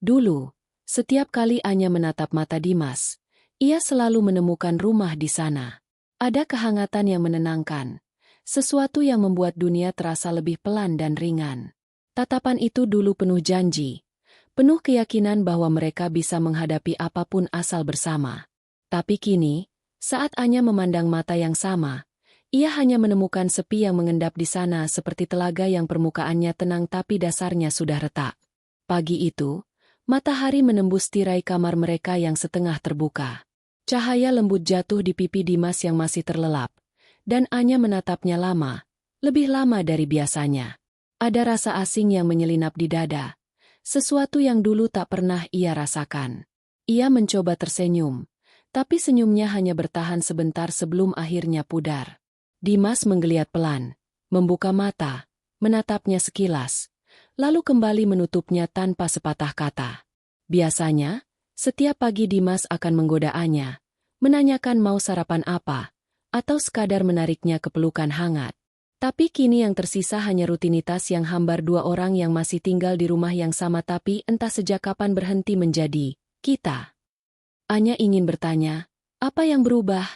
Dulu, setiap kali Anya menatap mata Dimas, ia selalu menemukan rumah di sana. Ada kehangatan yang menenangkan, sesuatu yang membuat dunia terasa lebih pelan dan ringan. Tatapan itu dulu penuh janji, penuh keyakinan bahwa mereka bisa menghadapi apapun asal bersama. Tapi kini, saat Anya memandang mata yang sama, ia hanya menemukan sepi yang mengendap di sana seperti telaga yang permukaannya tenang tapi dasarnya sudah retak. Pagi itu, matahari menembus tirai kamar mereka yang setengah terbuka. Cahaya lembut jatuh di pipi Dimas yang masih terlelap, dan Anya menatapnya lama, lebih lama dari biasanya. Ada rasa asing yang menyelinap di dada, sesuatu yang dulu tak pernah ia rasakan. Ia mencoba tersenyum, tapi senyumnya hanya bertahan sebentar sebelum akhirnya pudar. Dimas menggeliat pelan, membuka mata, menatapnya sekilas, lalu kembali menutupnya tanpa sepatah kata. Biasanya, setiap pagi Dimas akan menggoda Anya, menanyakan mau sarapan apa, atau sekadar menariknya ke pelukan hangat. Tapi kini yang tersisa hanya rutinitas yang hambar dua orang yang masih tinggal di rumah yang sama tapi entah sejak kapan berhenti menjadi kita. Anya ingin bertanya, apa yang berubah?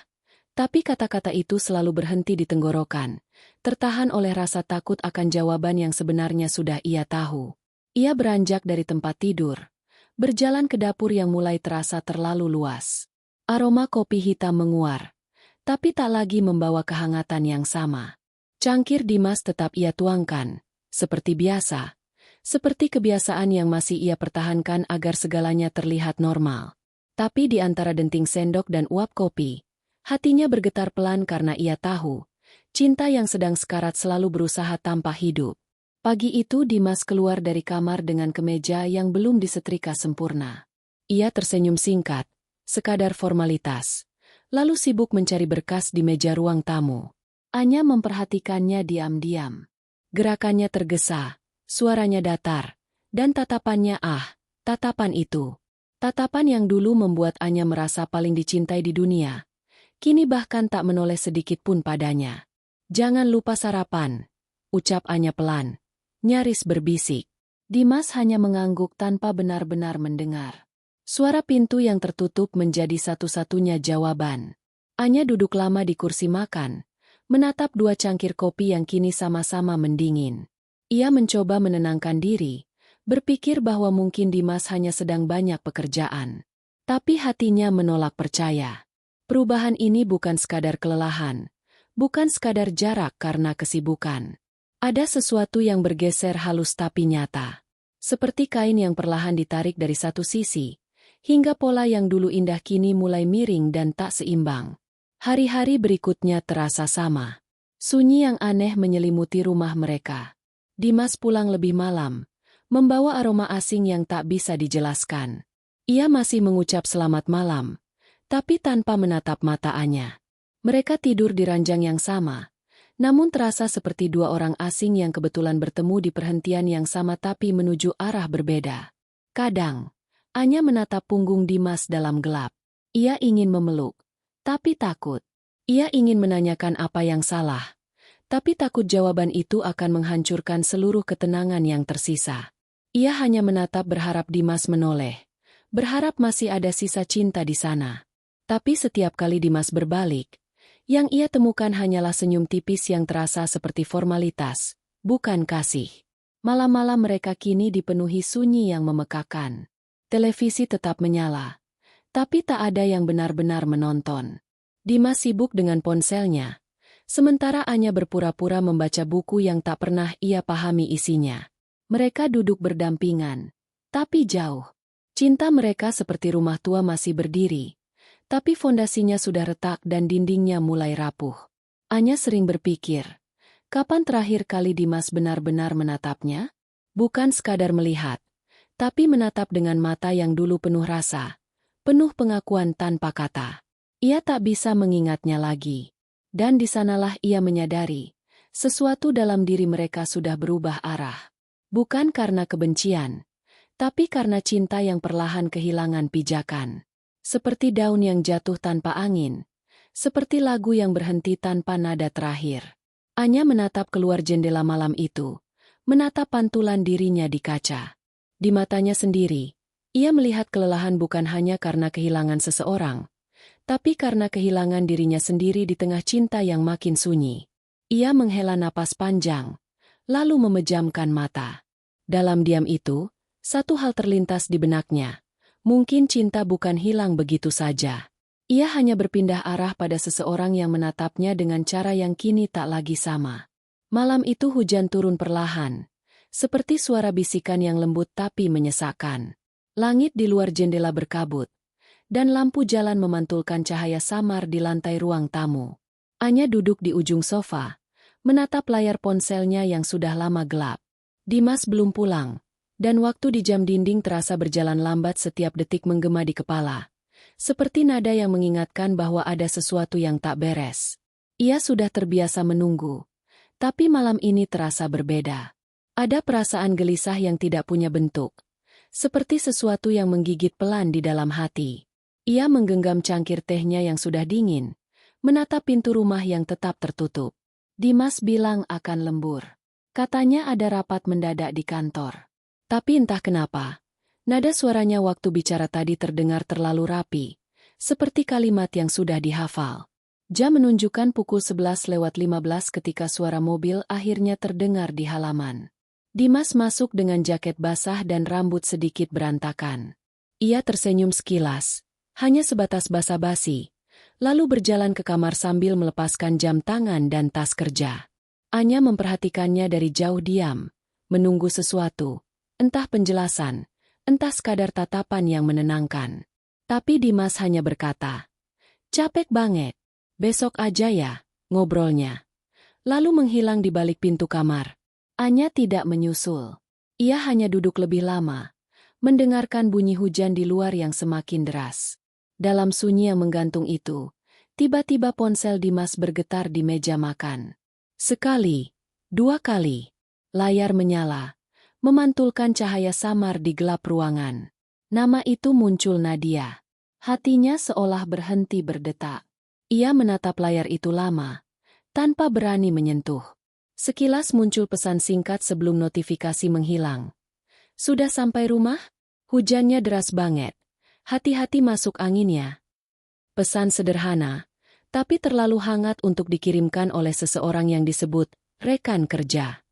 Tapi kata-kata itu selalu berhenti di tenggorokan, tertahan oleh rasa takut akan jawaban yang sebenarnya sudah ia tahu. Ia beranjak dari tempat tidur, berjalan ke dapur yang mulai terasa terlalu luas. Aroma kopi hitam menguar, tapi tak lagi membawa kehangatan yang sama. Cangkir Dimas tetap ia tuangkan, seperti biasa, seperti kebiasaan yang masih ia pertahankan agar segalanya terlihat normal. Tapi di antara denting sendok dan uap kopi, hatinya bergetar pelan karena ia tahu, cinta yang sedang sekarat selalu berusaha tanpa hidup. Pagi itu Dimas keluar dari kamar dengan kemeja yang belum disetrika sempurna. Ia tersenyum singkat, sekadar formalitas, lalu sibuk mencari berkas di meja ruang tamu. Anya memperhatikannya diam-diam. Gerakannya tergesa, suaranya datar, dan tatapannya tatapan itu. Tatapan yang dulu membuat Anya merasa paling dicintai di dunia, kini bahkan tak menoleh sedikit pun padanya. Jangan lupa sarapan, ucap Anya pelan, nyaris berbisik. Dimas hanya mengangguk tanpa benar-benar mendengar. Suara pintu yang tertutup menjadi satu-satunya jawaban. Anya duduk lama di kursi makan, menatap dua cangkir kopi yang kini sama-sama mendingin. Ia mencoba menenangkan diri, berpikir bahwa mungkin Dimas hanya sedang banyak pekerjaan. Tapi hatinya menolak percaya. Perubahan ini bukan sekadar kelelahan, bukan sekadar jarak karena kesibukan. Ada sesuatu yang bergeser halus tapi nyata. Seperti kain yang perlahan ditarik dari satu sisi, hingga pola yang dulu indah kini mulai miring dan tak seimbang. Hari-hari berikutnya terasa sama. Sunyi yang aneh menyelimuti rumah mereka. Dimas pulang lebih malam, membawa aroma asing yang tak bisa dijelaskan. Ia masih mengucap selamat malam, tapi tanpa menatap mata Anya. Mereka tidur di ranjang yang sama, namun terasa seperti dua orang asing yang kebetulan bertemu di perhentian yang sama tapi menuju arah berbeda. Kadang, Anya menatap punggung Dimas dalam gelap. Ia ingin memeluk, tapi takut. Ia ingin menanyakan apa yang salah, tapi takut jawaban itu akan menghancurkan seluruh ketenangan yang tersisa. Ia hanya menatap berharap Dimas menoleh, berharap masih ada sisa cinta di sana. Tapi setiap kali Dimas berbalik, yang ia temukan hanyalah senyum tipis yang terasa seperti formalitas, bukan kasih. Malam-malam mereka kini dipenuhi sunyi yang memekakan. Televisi tetap menyala, tapi tak ada yang benar-benar menonton. Dimas sibuk dengan ponselnya, sementara Anya berpura-pura membaca buku yang tak pernah ia pahami isinya. Mereka duduk berdampingan, tapi jauh. Cinta mereka seperti rumah tua masih berdiri, tapi fondasinya sudah retak dan dindingnya mulai rapuh. Anya sering berpikir, kapan terakhir kali Dimas benar-benar menatapnya? Bukan sekadar melihat, tapi menatap dengan mata yang dulu penuh rasa, penuh pengakuan tanpa kata. Ia tak bisa mengingatnya lagi. Dan di sanalah ia menyadari, sesuatu dalam diri mereka sudah berubah arah. Bukan karena kebencian, tapi karena cinta yang perlahan kehilangan pijakan. Seperti daun yang jatuh tanpa angin, seperti lagu yang berhenti tanpa nada terakhir. Anya menatap keluar jendela malam itu, menatap pantulan dirinya di kaca. Di matanya sendiri, Ia melihat kelelahan bukan hanya karena kehilangan seseorang, tapi karena kehilangan dirinya sendiri di tengah cinta yang makin sunyi. Ia menghela napas panjang, lalu memejamkan mata. Dalam diam itu, satu hal terlintas di benaknya. Mungkin cinta bukan hilang begitu saja. Ia hanya berpindah arah pada seseorang yang menatapnya dengan cara yang kini tak lagi sama. Malam itu hujan turun perlahan, seperti suara bisikan yang lembut tapi menyesakkan. Langit di luar jendela berkabut, dan lampu jalan memantulkan cahaya samar di lantai ruang tamu. Anya duduk di ujung sofa, menatap layar ponselnya yang sudah lama gelap. Dimas belum pulang, dan waktu di jam dinding terasa berjalan lambat, setiap detik menggema di kepala. Seperti nada yang mengingatkan bahwa ada sesuatu yang tak beres. Ia sudah terbiasa menunggu, tapi malam ini terasa berbeda. Ada perasaan gelisah yang tidak punya bentuk, seperti sesuatu yang menggigit pelan di dalam hati. Ia menggenggam cangkir tehnya yang sudah dingin, menatap pintu rumah yang tetap tertutup. Dimas bilang akan lembur. Katanya ada rapat mendadak di kantor. Tapi entah kenapa, nada suaranya waktu bicara tadi terdengar terlalu rapi, seperti kalimat yang sudah dihafal. Jam menunjukkan pukul 11:15 ketika suara mobil akhirnya terdengar di halaman. Dimas masuk dengan jaket basah dan rambut sedikit berantakan. Ia tersenyum sekilas, hanya sebatas basa-basi, lalu berjalan ke kamar sambil melepaskan jam tangan dan tas kerja. Anya memperhatikannya dari jauh diam, menunggu sesuatu, entah penjelasan, entah sekadar tatapan yang menenangkan. Tapi Dimas hanya berkata, "Capek banget, besok aja ya, ngobrolnya." Lalu menghilang di balik pintu kamar. Anya tidak menyusul. Ia hanya duduk lebih lama, mendengarkan bunyi hujan di luar yang semakin deras. Dalam sunyi yang menggantung itu, tiba-tiba ponsel Dimas bergetar di meja makan. Sekali, dua kali, layar menyala, memantulkan cahaya samar di gelap ruangan. Nama itu muncul Nadia. Hatinya seolah berhenti berdetak. Ia menatap layar itu lama, tanpa berani menyentuh. Sekilas muncul pesan singkat sebelum notifikasi menghilang. "Sudah sampai rumah? Hujannya deras banget. Hati-hati masuk angin ya." Pesan sederhana, tapi terlalu hangat untuk dikirimkan oleh seseorang yang disebut rekan kerja.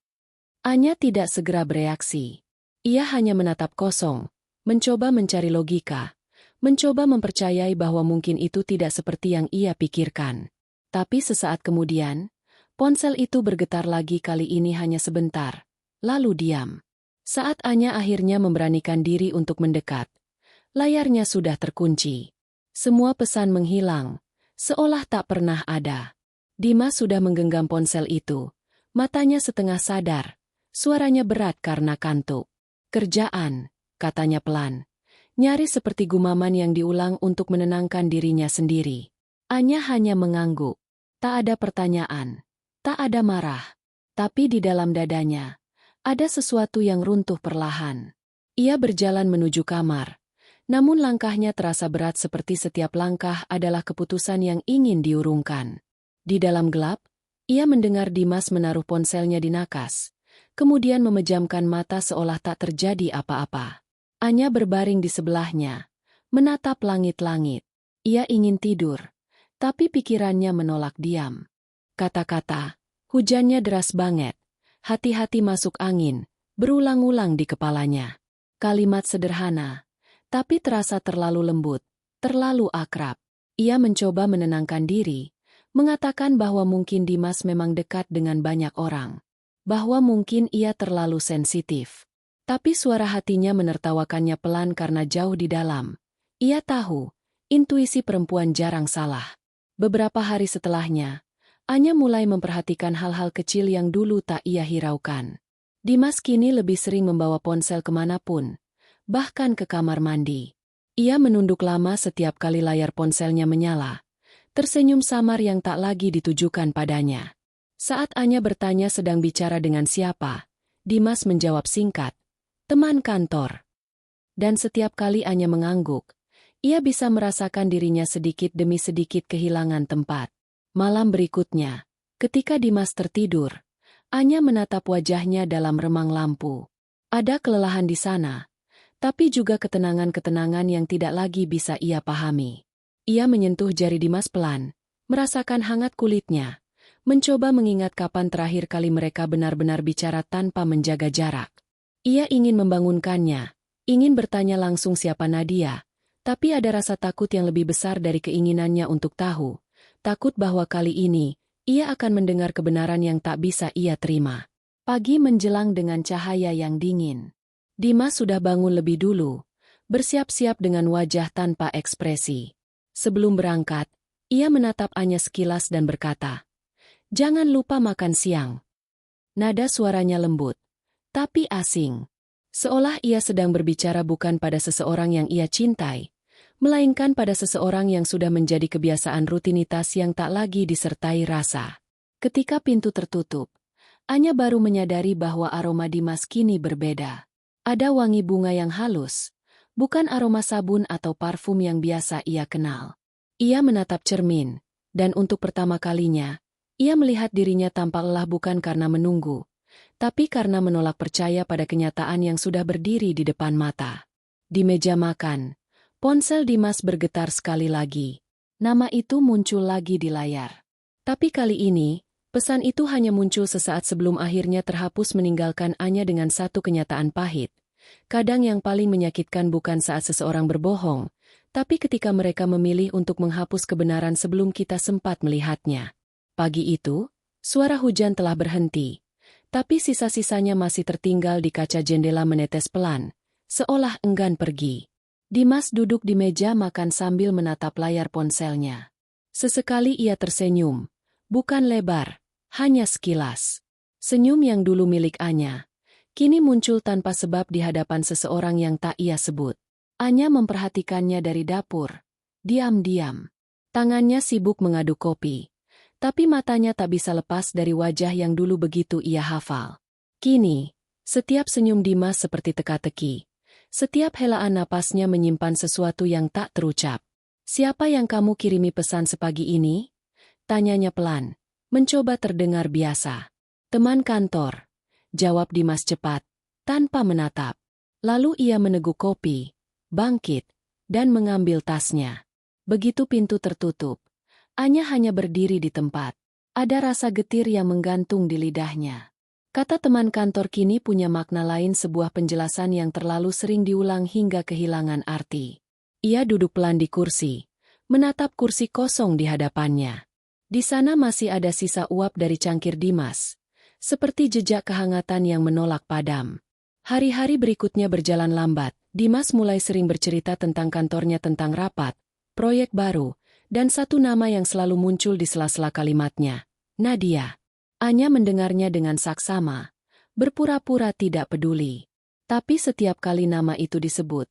Anya tidak segera bereaksi. Ia hanya menatap kosong, mencoba mencari logika, mencoba mempercayai bahwa mungkin itu tidak seperti yang ia pikirkan. Tapi sesaat kemudian, ponsel itu bergetar lagi, kali ini hanya sebentar, lalu diam. Saat Anya akhirnya memberanikan diri untuk mendekat, layarnya sudah terkunci. Semua pesan menghilang, seolah tak pernah ada. Dimas sudah menggenggam ponsel itu, matanya setengah sadar, suaranya berat karena kantuk. "Kerjaan," katanya pelan, nyaris seperti gumaman yang diulang untuk menenangkan dirinya sendiri. Anya hanya mengangguk. Tak ada pertanyaan. Tak ada marah, tapi di dalam dadanya, ada sesuatu yang runtuh perlahan. Ia berjalan menuju kamar, namun langkahnya terasa berat seperti setiap langkah adalah keputusan yang ingin diurungkan. Di dalam gelap, ia mendengar Dimas menaruh ponselnya di nakas, kemudian memejamkan mata seolah tak terjadi apa-apa. Anya berbaring di sebelahnya, menatap langit-langit. Ia ingin tidur, tapi pikirannya menolak diam. Kata-kata, "Hujannya deras banget, hati-hati masuk angin," berulang-ulang di kepalanya. Kalimat sederhana, tapi terasa terlalu lembut, terlalu akrab. Ia mencoba menenangkan diri, mengatakan bahwa mungkin Dimas memang dekat dengan banyak orang, bahwa mungkin ia terlalu sensitif. Tapi suara hatinya menertawakannya pelan karena jauh di dalam. Ia tahu, intuisi perempuan jarang salah. Beberapa hari setelahnya, Anya mulai memperhatikan hal-hal kecil yang dulu tak ia hiraukan. Dimas kini lebih sering membawa ponsel kemanapun, bahkan ke kamar mandi. Ia menunduk lama setiap kali layar ponselnya menyala, tersenyum samar yang tak lagi ditujukan padanya. Saat Anya bertanya sedang bicara dengan siapa, Dimas menjawab singkat, "Teman kantor." Dan setiap kali Anya mengangguk, ia bisa merasakan dirinya sedikit demi sedikit kehilangan tempat. Malam berikutnya, ketika Dimas tertidur, Anya menatap wajahnya dalam remang lampu. Ada kelelahan di sana, tapi juga ketenangan-ketenangan yang tidak lagi bisa ia pahami. Ia menyentuh jari Dimas pelan, merasakan hangat kulitnya, mencoba mengingat kapan terakhir kali mereka benar-benar bicara tanpa menjaga jarak. Ia ingin membangunkannya, ingin bertanya langsung siapa Nadia, tapi ada rasa takut yang lebih besar dari keinginannya untuk tahu. Takut bahwa kali ini, ia akan mendengar kebenaran yang tak bisa ia terima. Pagi menjelang dengan cahaya yang dingin. Dimas sudah bangun lebih dulu, bersiap-siap dengan wajah tanpa ekspresi. Sebelum berangkat, ia menatap Anya sekilas dan berkata, "Jangan lupa makan siang." Nada suaranya lembut, tapi asing. Seolah ia sedang berbicara bukan pada seseorang yang ia cintai, melainkan pada seseorang yang sudah menjadi kebiasaan rutinitas yang tak lagi disertai rasa. Ketika pintu tertutup, Anya baru menyadari bahwa aroma Dimas kini berbeda. Ada wangi bunga yang halus, bukan aroma sabun atau parfum yang biasa ia kenal. Ia menatap cermin, dan untuk pertama kalinya, ia melihat dirinya tampak lelah bukan karena menunggu, tapi karena menolak percaya pada kenyataan yang sudah berdiri di depan mata. Di meja makan, ponsel Dimas bergetar sekali lagi. Nama itu muncul lagi di layar. Tapi kali ini, pesan itu hanya muncul sesaat sebelum akhirnya terhapus meninggalkan Anya dengan satu kenyataan pahit. Kadang yang paling menyakitkan bukan saat seseorang berbohong, tapi ketika mereka memilih untuk menghapus kebenaran sebelum kita sempat melihatnya. Pagi itu, suara hujan telah berhenti, tapi sisa-sisanya masih tertinggal di kaca jendela menetes pelan, seolah enggan pergi. Dimas duduk di meja makan sambil menatap layar ponselnya. Sesekali ia tersenyum, bukan lebar, hanya sekilas. Senyum yang dulu milik Anya, kini muncul tanpa sebab di hadapan seseorang yang tak ia sebut. Anya memperhatikannya dari dapur, diam-diam. Tangannya sibuk mengaduk kopi, tapi matanya tak bisa lepas dari wajah yang dulu begitu ia hafal. Kini, setiap senyum Dimas seperti teka-teki. Setiap helaan napasnya menyimpan sesuatu yang tak terucap. "Siapa yang kamu kirimi pesan sepagi ini?" tanyanya pelan, mencoba terdengar biasa. "Teman kantor," jawab Dimas cepat, tanpa menatap. Lalu ia meneguk kopi, bangkit, dan mengambil tasnya. Begitu pintu tertutup, Anya hanya berdiri di tempat. Ada rasa getir yang menggantung di lidahnya. Kata teman kantor kini punya makna lain, sebuah penjelasan yang terlalu sering diulang hingga kehilangan arti. Ia duduk pelan di kursi, menatap kursi kosong di hadapannya. Di sana masih ada sisa uap dari cangkir Dimas, seperti jejak kehangatan yang menolak padam. Hari-hari berikutnya berjalan lambat. Dimas mulai sering bercerita tentang kantornya, tentang rapat, proyek baru, dan satu nama yang selalu muncul di sela-sela kalimatnya, Nadia. Anya mendengarnya dengan saksama, berpura-pura tidak peduli. Tapi setiap kali nama itu disebut,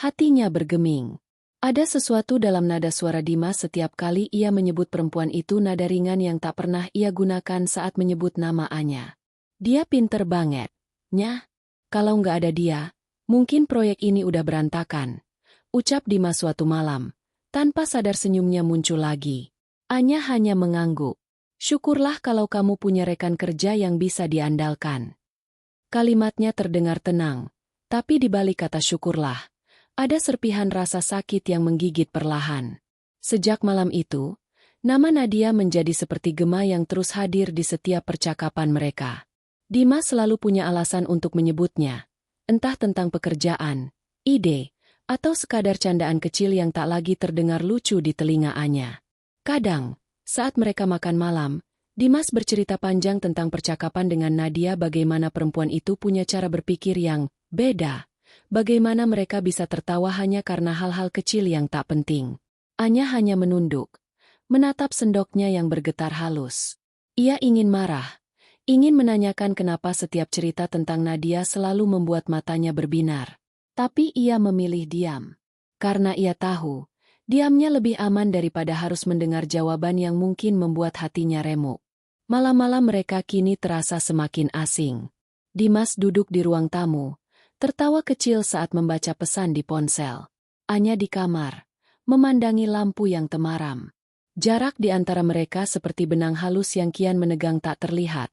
hatinya bergeming. Ada sesuatu dalam nada suara Dimas setiap kali ia menyebut perempuan itu, nada ringan yang tak pernah ia gunakan saat menyebut nama Anya. "Dia pinter banget, Nyah. Kalau nggak ada dia, mungkin proyek ini udah berantakan," ucap Dimas suatu malam. Tanpa sadar senyumnya muncul lagi. Anya hanya mengangguk. "Syukurlah kalau kamu punya rekan kerja yang bisa diandalkan." Kalimatnya terdengar tenang, tapi di balik kata syukurlah, ada serpihan rasa sakit yang menggigit perlahan. Sejak malam itu, nama Nadia menjadi seperti gema yang terus hadir di setiap percakapan mereka. Dimas selalu punya alasan untuk menyebutnya, entah tentang pekerjaan, ide, atau sekadar candaan kecil yang tak lagi terdengar lucu di telinga Anya. Kadang, saat mereka makan malam, Dimas bercerita panjang tentang percakapan dengan Nadia, bagaimana perempuan itu punya cara berpikir yang beda, bagaimana mereka bisa tertawa hanya karena hal-hal kecil yang tak penting. Anya hanya menunduk, menatap sendoknya yang bergetar halus. Ia ingin marah, ingin menanyakan kenapa setiap cerita tentang Nadia selalu membuat matanya berbinar. Tapi ia memilih diam. Karena ia tahu, diamnya lebih aman daripada harus mendengar jawaban yang mungkin membuat hatinya remuk. Malam-malam mereka kini terasa semakin asing. Dimas duduk di ruang tamu, tertawa kecil saat membaca pesan di ponsel. Anya di kamar, memandangi lampu yang temaram. Jarak di antara mereka seperti benang halus yang kian menegang tak terlihat,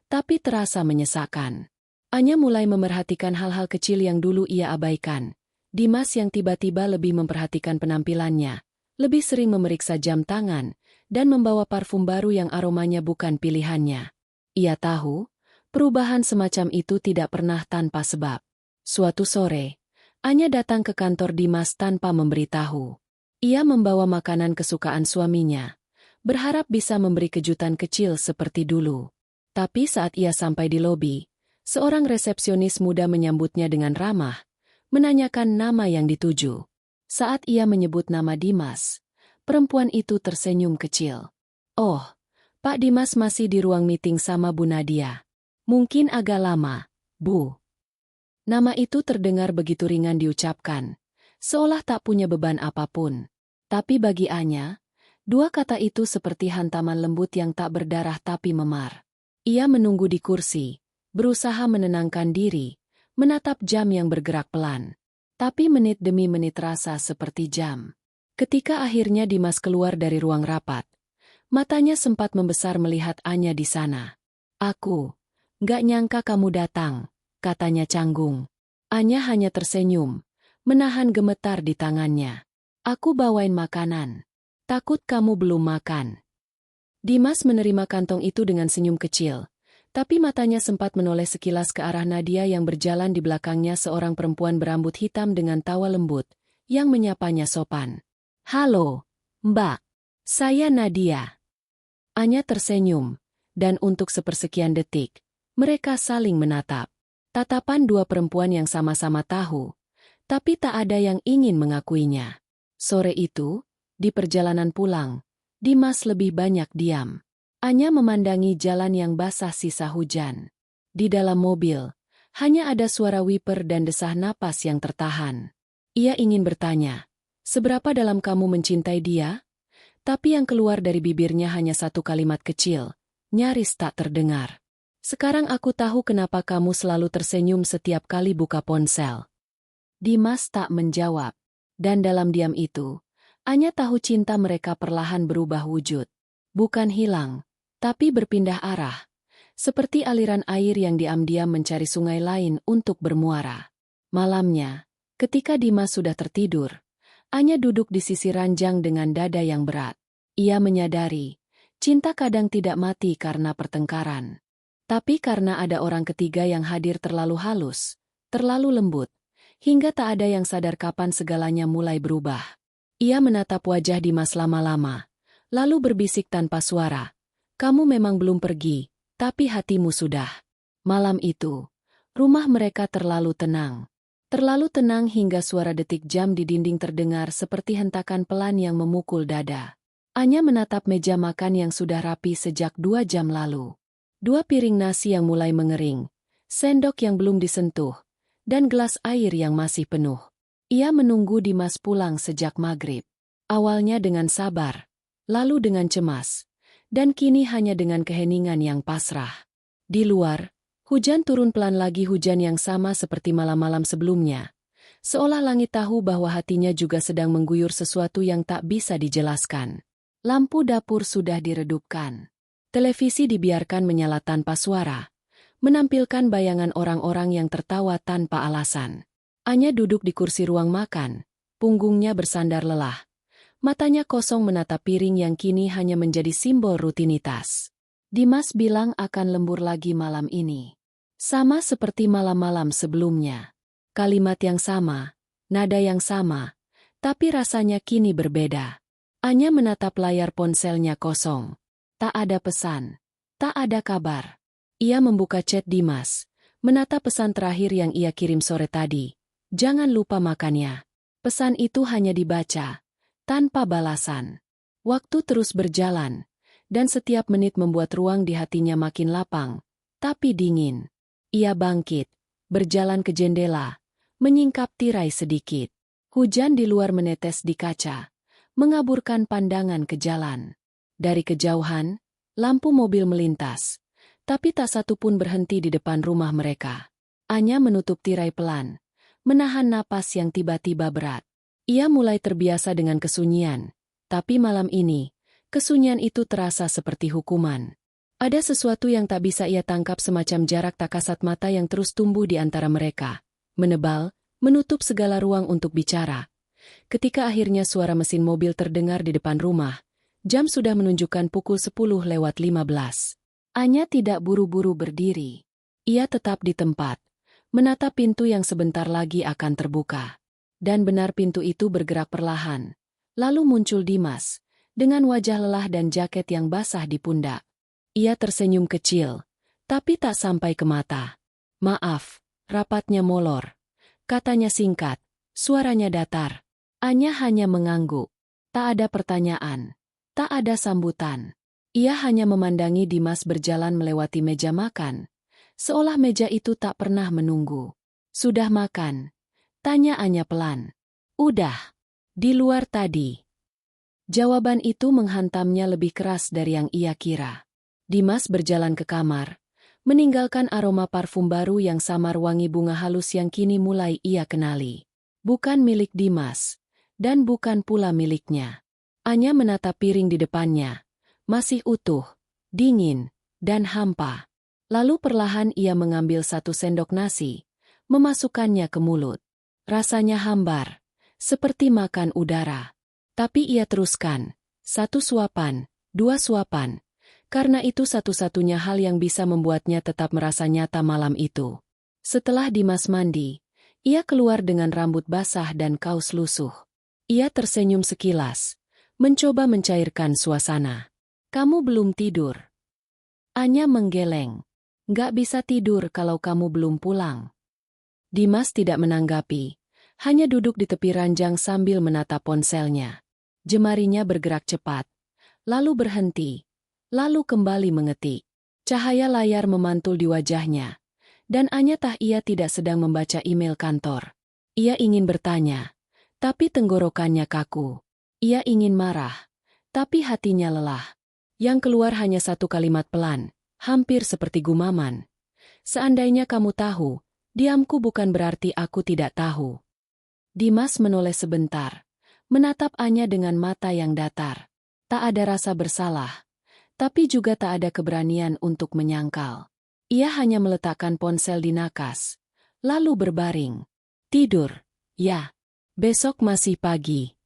tapi terasa menyesakkan. Anya mulai memerhatikan hal-hal kecil yang dulu ia abaikan. Dimas yang tiba-tiba lebih memperhatikan penampilannya, lebih sering memeriksa jam tangan, dan membawa parfum baru yang aromanya bukan pilihannya. Ia tahu, perubahan semacam itu tidak pernah tanpa sebab. Suatu sore, Anya datang ke kantor Dimas tanpa memberitahu. Ia membawa makanan kesukaan suaminya, berharap bisa memberi kejutan kecil seperti dulu. Tapi saat ia sampai di lobi, seorang resepsionis muda menyambutnya dengan ramah, menanyakan nama yang dituju. Saat ia menyebut nama Dimas, perempuan itu tersenyum kecil. "Oh, Pak Dimas masih di ruang meeting sama Bu Nadia. Mungkin agak lama, Bu." Nama itu terdengar begitu ringan diucapkan, seolah tak punya beban apapun. Tapi bagi Anya, dua kata itu seperti hantaman lembut yang tak berdarah tapi memar. Ia menunggu di kursi, berusaha menenangkan diri, menatap jam yang bergerak pelan. Tapi menit demi menit terasa seperti jam. Ketika akhirnya Dimas keluar dari ruang rapat, matanya sempat membesar melihat Anya di sana. "Aku nggak nyangka kamu datang," katanya canggung. Anya hanya tersenyum, menahan gemetar di tangannya. "Aku bawain makanan. Takut kamu belum makan." Dimas menerima kantong itu dengan senyum kecil. Tapi matanya sempat menoleh sekilas ke arah Nadia yang berjalan di belakangnya, seorang perempuan berambut hitam dengan tawa lembut, yang menyapanya sopan. "Halo, Mbak. Saya Nadia." Anya tersenyum, dan untuk sepersekian detik, mereka saling menatap. Tatapan dua perempuan yang sama-sama tahu, tapi tak ada yang ingin mengakuinya. Sore itu, di perjalanan pulang, Dimas lebih banyak diam. Anya memandangi jalan yang basah sisa hujan. Di dalam mobil, hanya ada suara wiper dan desah napas yang tertahan. Ia ingin bertanya, "Seberapa dalam kamu mencintai dia?" Tapi yang keluar dari bibirnya hanya satu kalimat kecil, nyaris tak terdengar. "Sekarang aku tahu kenapa kamu selalu tersenyum setiap kali buka ponsel." Dimas tak menjawab. Dan dalam diam itu, Anya tahu cinta mereka perlahan berubah wujud. Bukan hilang, tapi berpindah arah, seperti aliran air yang diam-diam mencari sungai lain untuk bermuara. Malamnya, ketika Dimas sudah tertidur, Anya duduk di sisi ranjang dengan dada yang berat. Ia menyadari, cinta kadang tidak mati karena pertengkaran, tapi karena ada orang ketiga yang hadir terlalu halus, terlalu lembut, hingga tak ada yang sadar kapan segalanya mulai berubah. Ia menatap wajah Dimas lama-lama, lalu berbisik tanpa suara, "Kamu memang belum pergi, tapi hatimu sudah." Malam itu, rumah mereka terlalu tenang. Terlalu tenang hingga suara detik jam di dinding terdengar seperti hentakan pelan yang memukul dada. Anya menatap meja makan yang sudah rapi sejak 2 jam lalu. 2 piring nasi yang mulai mengering, sendok yang belum disentuh, dan gelas air yang masih penuh. Ia menunggu Dimas pulang sejak maghrib. Awalnya dengan sabar, lalu dengan cemas, dan kini hanya dengan keheningan yang pasrah. Di luar, hujan turun pelan lagi, hujan yang sama seperti malam-malam sebelumnya. Seolah langit tahu bahwa hatinya juga sedang mengguyur sesuatu yang tak bisa dijelaskan. Lampu dapur sudah diredupkan. Televisi dibiarkan menyala tanpa suara, menampilkan bayangan orang-orang yang tertawa tanpa alasan. Anya duduk di kursi ruang makan, punggungnya bersandar lelah. Matanya kosong menatap piring yang kini hanya menjadi simbol rutinitas. Dimas bilang akan lembur lagi malam ini. Sama seperti malam-malam sebelumnya. Kalimat yang sama, nada yang sama, tapi rasanya kini berbeda. Anya menatap layar ponselnya kosong. Tak ada pesan, tak ada kabar. Ia membuka chat Dimas, menatap pesan terakhir yang ia kirim sore tadi. "Jangan lupa makannya." Pesan itu hanya dibaca, tanpa balasan. Waktu terus berjalan, dan setiap menit membuat ruang di hatinya makin lapang, tapi dingin. Ia bangkit, berjalan ke jendela, menyingkap tirai sedikit. Hujan di luar menetes di kaca, mengaburkan pandangan ke jalan. Dari kejauhan, lampu mobil melintas, tapi tak satu pun berhenti di depan rumah mereka. Anya menutup tirai pelan, menahan napas yang tiba-tiba berat. Ia mulai terbiasa dengan kesunyian, tapi malam ini, kesunyian itu terasa seperti hukuman. Ada sesuatu yang tak bisa ia tangkap, semacam jarak tak kasat mata yang terus tumbuh di antara mereka. Menebal, menutup segala ruang untuk bicara. Ketika akhirnya suara mesin mobil terdengar di depan rumah, jam sudah menunjukkan pukul 10:15. Anya tidak buru-buru berdiri. Ia tetap di tempat, menatap pintu yang sebentar lagi akan terbuka. Dan benar, pintu itu bergerak perlahan. Lalu muncul Dimas, dengan wajah lelah dan jaket yang basah di pundak. Ia tersenyum kecil, tapi tak sampai ke mata. "Maaf," rapatnya molor. Katanya singkat, suaranya datar. Anya hanya mengangguk. Tak ada pertanyaan, tak ada sambutan. Ia hanya memandangi Dimas berjalan melewati meja makan, seolah meja itu tak pernah menunggu. "Sudah makan?" tanya Anya pelan. "Udah. Di luar tadi." Jawaban itu menghantamnya lebih keras dari yang ia kira. Dimas berjalan ke kamar, meninggalkan aroma parfum baru yang samar, wangi bunga halus yang kini mulai ia kenali. Bukan milik Dimas, dan bukan pula miliknya. Anya menatap piring di depannya, masih utuh, dingin, dan hampa. Lalu perlahan ia mengambil satu sendok nasi, memasukkannya ke mulut. Rasanya hambar, seperti makan udara. Tapi ia teruskan, satu suapan, dua suapan. Karena itu satu-satunya hal yang bisa membuatnya tetap merasa nyata malam itu. Setelah Dimas mandi, ia keluar dengan rambut basah dan kaos lusuh. Ia tersenyum sekilas, mencoba mencairkan suasana. "Kamu belum tidur?" Anya menggeleng. "Nggak bisa tidur kalau kamu belum pulang." Dimas tidak menanggapi, hanya duduk di tepi ranjang sambil menatap ponselnya. Jemarinya bergerak cepat, lalu berhenti. Lalu kembali mengetik. Cahaya layar memantul di wajahnya. Dan Anya tahu ia tidak sedang membaca email kantor. Ia ingin bertanya, tapi tenggorokannya kaku. Ia ingin marah, tapi hatinya lelah. Yang keluar hanya satu kalimat pelan, hampir seperti gumaman. "Seandainya kamu tahu, diamku bukan berarti aku tidak tahu." Dimas menoleh sebentar, menatap Anya dengan mata yang datar. Tak ada rasa bersalah, tapi juga tak ada keberanian untuk menyangkal. Ia hanya meletakkan ponsel di nakas, lalu berbaring. Tidur, ya. Besok masih pagi.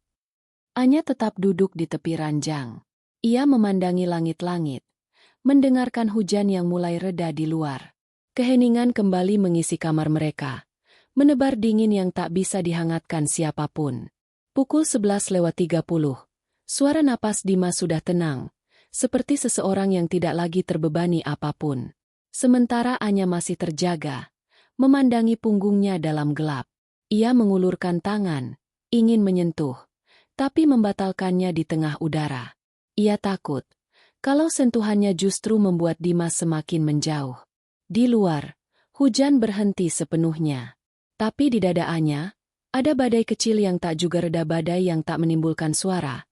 Anya tetap duduk di tepi ranjang. Ia memandangi langit-langit, mendengarkan hujan yang mulai reda di luar. Keheningan kembali mengisi kamar mereka, menebar dingin yang tak bisa dihangatkan siapapun. Pukul 11:30, suara napas Dimas sudah tenang, seperti seseorang yang tidak lagi terbebani apapun. Sementara Anya masih terjaga, memandangi punggungnya dalam gelap. Ia mengulurkan tangan, ingin menyentuh, tapi membatalkannya di tengah udara. Ia takut, kalau sentuhannya justru membuat Dimas semakin menjauh. Di luar, hujan berhenti sepenuhnya. Tapi di dada Anya, ada badai kecil yang tak juga reda, badai yang tak menimbulkan suara,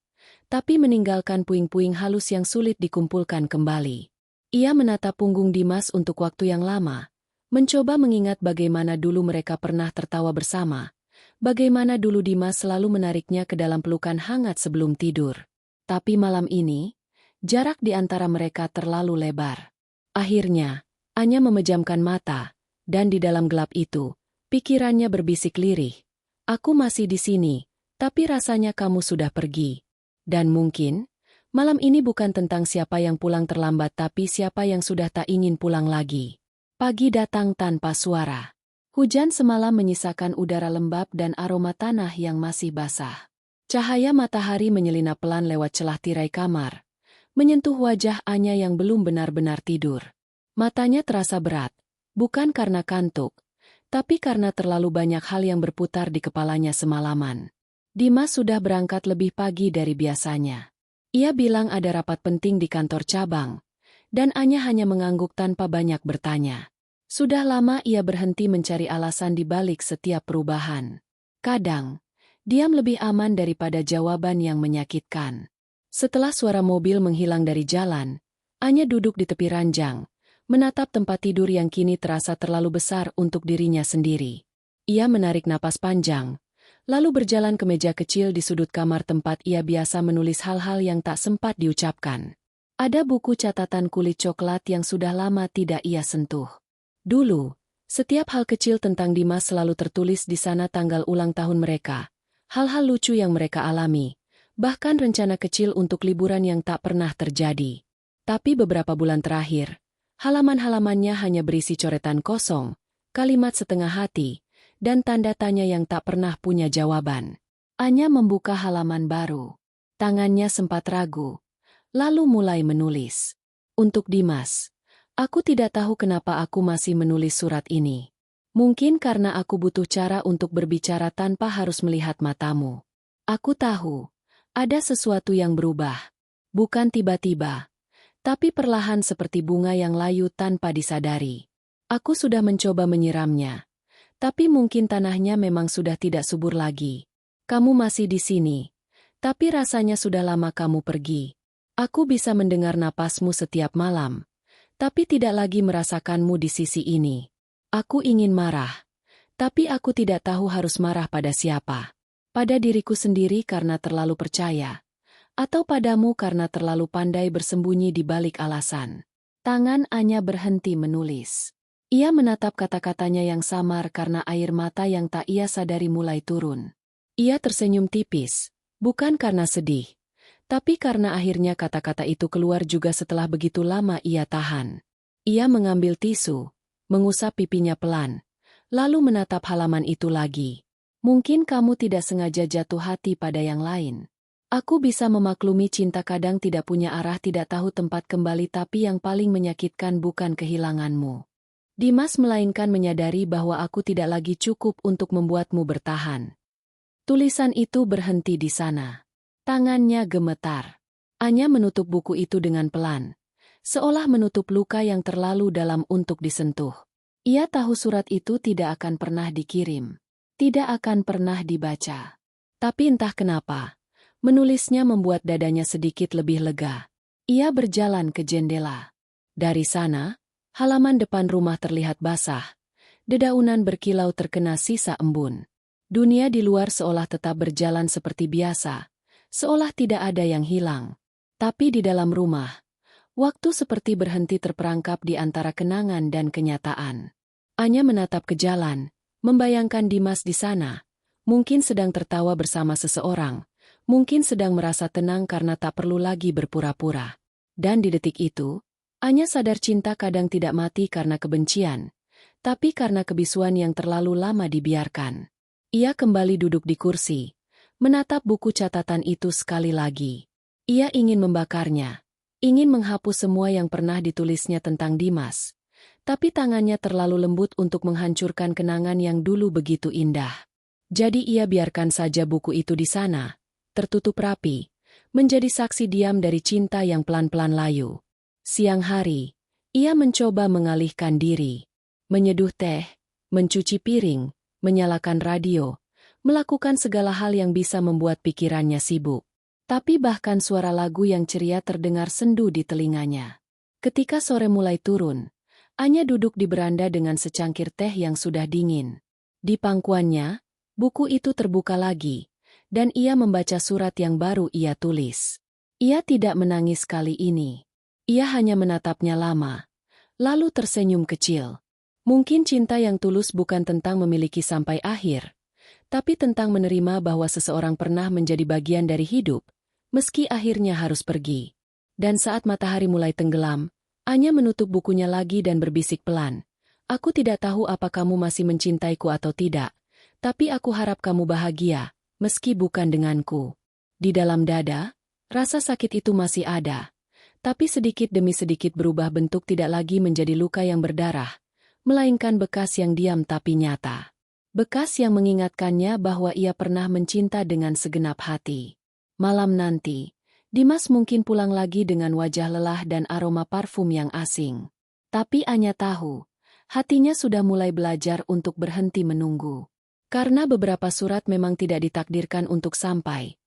tapi meninggalkan puing-puing halus yang sulit dikumpulkan kembali. Ia menatap punggung Dimas untuk waktu yang lama, mencoba mengingat bagaimana dulu mereka pernah tertawa bersama, bagaimana dulu Dimas selalu menariknya ke dalam pelukan hangat sebelum tidur. Tapi malam ini, jarak di antara mereka terlalu lebar. Akhirnya, Anya memejamkan mata, dan di dalam gelap itu, pikirannya berbisik lirih. "Aku masih di sini, tapi rasanya kamu sudah pergi. Dan mungkin, malam ini bukan tentang siapa yang pulang terlambat, tapi siapa yang sudah tak ingin pulang lagi." Pagi datang tanpa suara. Hujan semalam menyisakan udara lembab dan aroma tanah yang masih basah. Cahaya matahari menyelinap pelan lewat celah tirai kamar, menyentuh wajah Anya yang belum benar-benar tidur. Matanya terasa berat, bukan karena kantuk, tapi karena terlalu banyak hal yang berputar di kepalanya semalaman. Dimas sudah berangkat lebih pagi dari biasanya. Ia bilang ada rapat penting di kantor cabang, dan Anya hanya mengangguk tanpa banyak bertanya. Sudah lama ia berhenti mencari alasan di balik setiap perubahan. Kadang, diam lebih aman daripada jawaban yang menyakitkan. Setelah suara mobil menghilang dari jalan, Anya duduk di tepi ranjang, menatap tempat tidur yang kini terasa terlalu besar untuk dirinya sendiri. Ia menarik napas panjang, lalu berjalan ke meja kecil di sudut kamar tempat ia biasa menulis hal-hal yang tak sempat diucapkan. Ada buku catatan kulit coklat yang sudah lama tidak ia sentuh. Dulu, setiap hal kecil tentang Dimas selalu tertulis di sana, tanggal ulang tahun mereka, hal-hal lucu yang mereka alami, bahkan rencana kecil untuk liburan yang tak pernah terjadi. Tapi beberapa bulan terakhir, halaman-halamannya hanya berisi coretan kosong, kalimat setengah hati, dan tanda tanya yang tak pernah punya jawaban. Anya membuka halaman baru. Tangannya sempat ragu, lalu mulai menulis. Untuk Dimas, aku tidak tahu kenapa aku masih menulis surat ini. Mungkin karena aku butuh cara untuk berbicara tanpa harus melihat matamu. Aku tahu, ada sesuatu yang berubah. Bukan tiba-tiba, tapi perlahan seperti bunga yang layu tanpa disadari. Aku sudah mencoba menyiramnya, tapi mungkin tanahnya memang sudah tidak subur lagi. Kamu masih di sini, tapi rasanya sudah lama kamu pergi. Aku bisa mendengar napasmu setiap malam, tapi tidak lagi merasakanmu di sisi ini. Aku ingin marah, tapi aku tidak tahu harus marah pada siapa. Pada diriku sendiri karena terlalu percaya, atau padamu karena terlalu pandai bersembunyi di balik alasan. Tangan Anya berhenti menulis. Ia menatap kata-katanya yang samar karena air mata yang tak ia sadari mulai turun. Ia tersenyum tipis, bukan karena sedih, tapi karena akhirnya kata-kata itu keluar juga setelah begitu lama ia tahan. Ia mengambil tisu, mengusap pipinya pelan, lalu menatap halaman itu lagi. Mungkin kamu tidak sengaja jatuh hati pada yang lain. Aku bisa memaklumi cinta kadang tidak punya arah, tidak tahu tempat kembali, tapi yang paling menyakitkan bukan kehilanganmu, Dimas, melainkan menyadari bahwa aku tidak lagi cukup untuk membuatmu bertahan. Tulisan itu berhenti di sana. Tangannya gemetar. Anya menutup buku itu dengan pelan, seolah menutup luka yang terlalu dalam untuk disentuh. Ia tahu surat itu tidak akan pernah dikirim, tidak akan pernah dibaca. Tapi entah kenapa, menulisnya membuat dadanya sedikit lebih lega. Ia berjalan ke jendela. Dari sana, halaman depan rumah terlihat basah. Dedaunan berkilau terkena sisa embun. Dunia di luar seolah tetap berjalan seperti biasa, seolah tidak ada yang hilang. Tapi di dalam rumah, waktu seperti berhenti terperangkap di antara kenangan dan kenyataan. Anya menatap ke jalan, membayangkan Dimas di sana. Mungkin sedang tertawa bersama seseorang, mungkin sedang merasa tenang karena tak perlu lagi berpura-pura. Dan di detik itu, Anya sadar cinta kadang tidak mati karena kebencian, tapi karena kebisuan yang terlalu lama dibiarkan. Ia kembali duduk di kursi, menatap buku catatan itu sekali lagi. Ia ingin membakarnya, ingin menghapus semua yang pernah ditulisnya tentang Dimas. Tapi tangannya terlalu lembut untuk menghancurkan kenangan yang dulu begitu indah. Jadi ia biarkan saja buku itu di sana, tertutup rapi, menjadi saksi diam dari cinta yang pelan-pelan layu. Siang hari, ia mencoba mengalihkan diri, menyeduh teh, mencuci piring, menyalakan radio, melakukan segala hal yang bisa membuat pikirannya sibuk. Tapi bahkan suara lagu yang ceria terdengar sendu di telinganya. Ketika sore mulai turun, Anya duduk di beranda dengan secangkir teh yang sudah dingin. Di pangkuannya, buku itu terbuka lagi, dan ia membaca surat yang baru ia tulis. Ia tidak menangis kali ini. Ia hanya menatapnya lama, lalu tersenyum kecil. Mungkin cinta yang tulus bukan tentang memiliki sampai akhir, tapi tentang menerima bahwa seseorang pernah menjadi bagian dari hidup, meski akhirnya harus pergi. Dan saat matahari mulai tenggelam, Anya menutup bukunya lagi dan berbisik pelan. Aku tidak tahu apa kamu masih mencintaiku atau tidak, tapi aku harap kamu bahagia, meski bukan denganku. Di dalam dada, rasa sakit itu masih ada, tapi sedikit demi sedikit berubah bentuk, tidak lagi menjadi luka yang berdarah, melainkan bekas yang diam tapi nyata. Bekas yang mengingatkannya bahwa ia pernah mencinta dengan segenap hati. Malam nanti, Dimas mungkin pulang lagi dengan wajah lelah dan aroma parfum yang asing. Tapi Anya tahu, hatinya sudah mulai belajar untuk berhenti menunggu. Karena beberapa surat memang tidak ditakdirkan untuk sampai,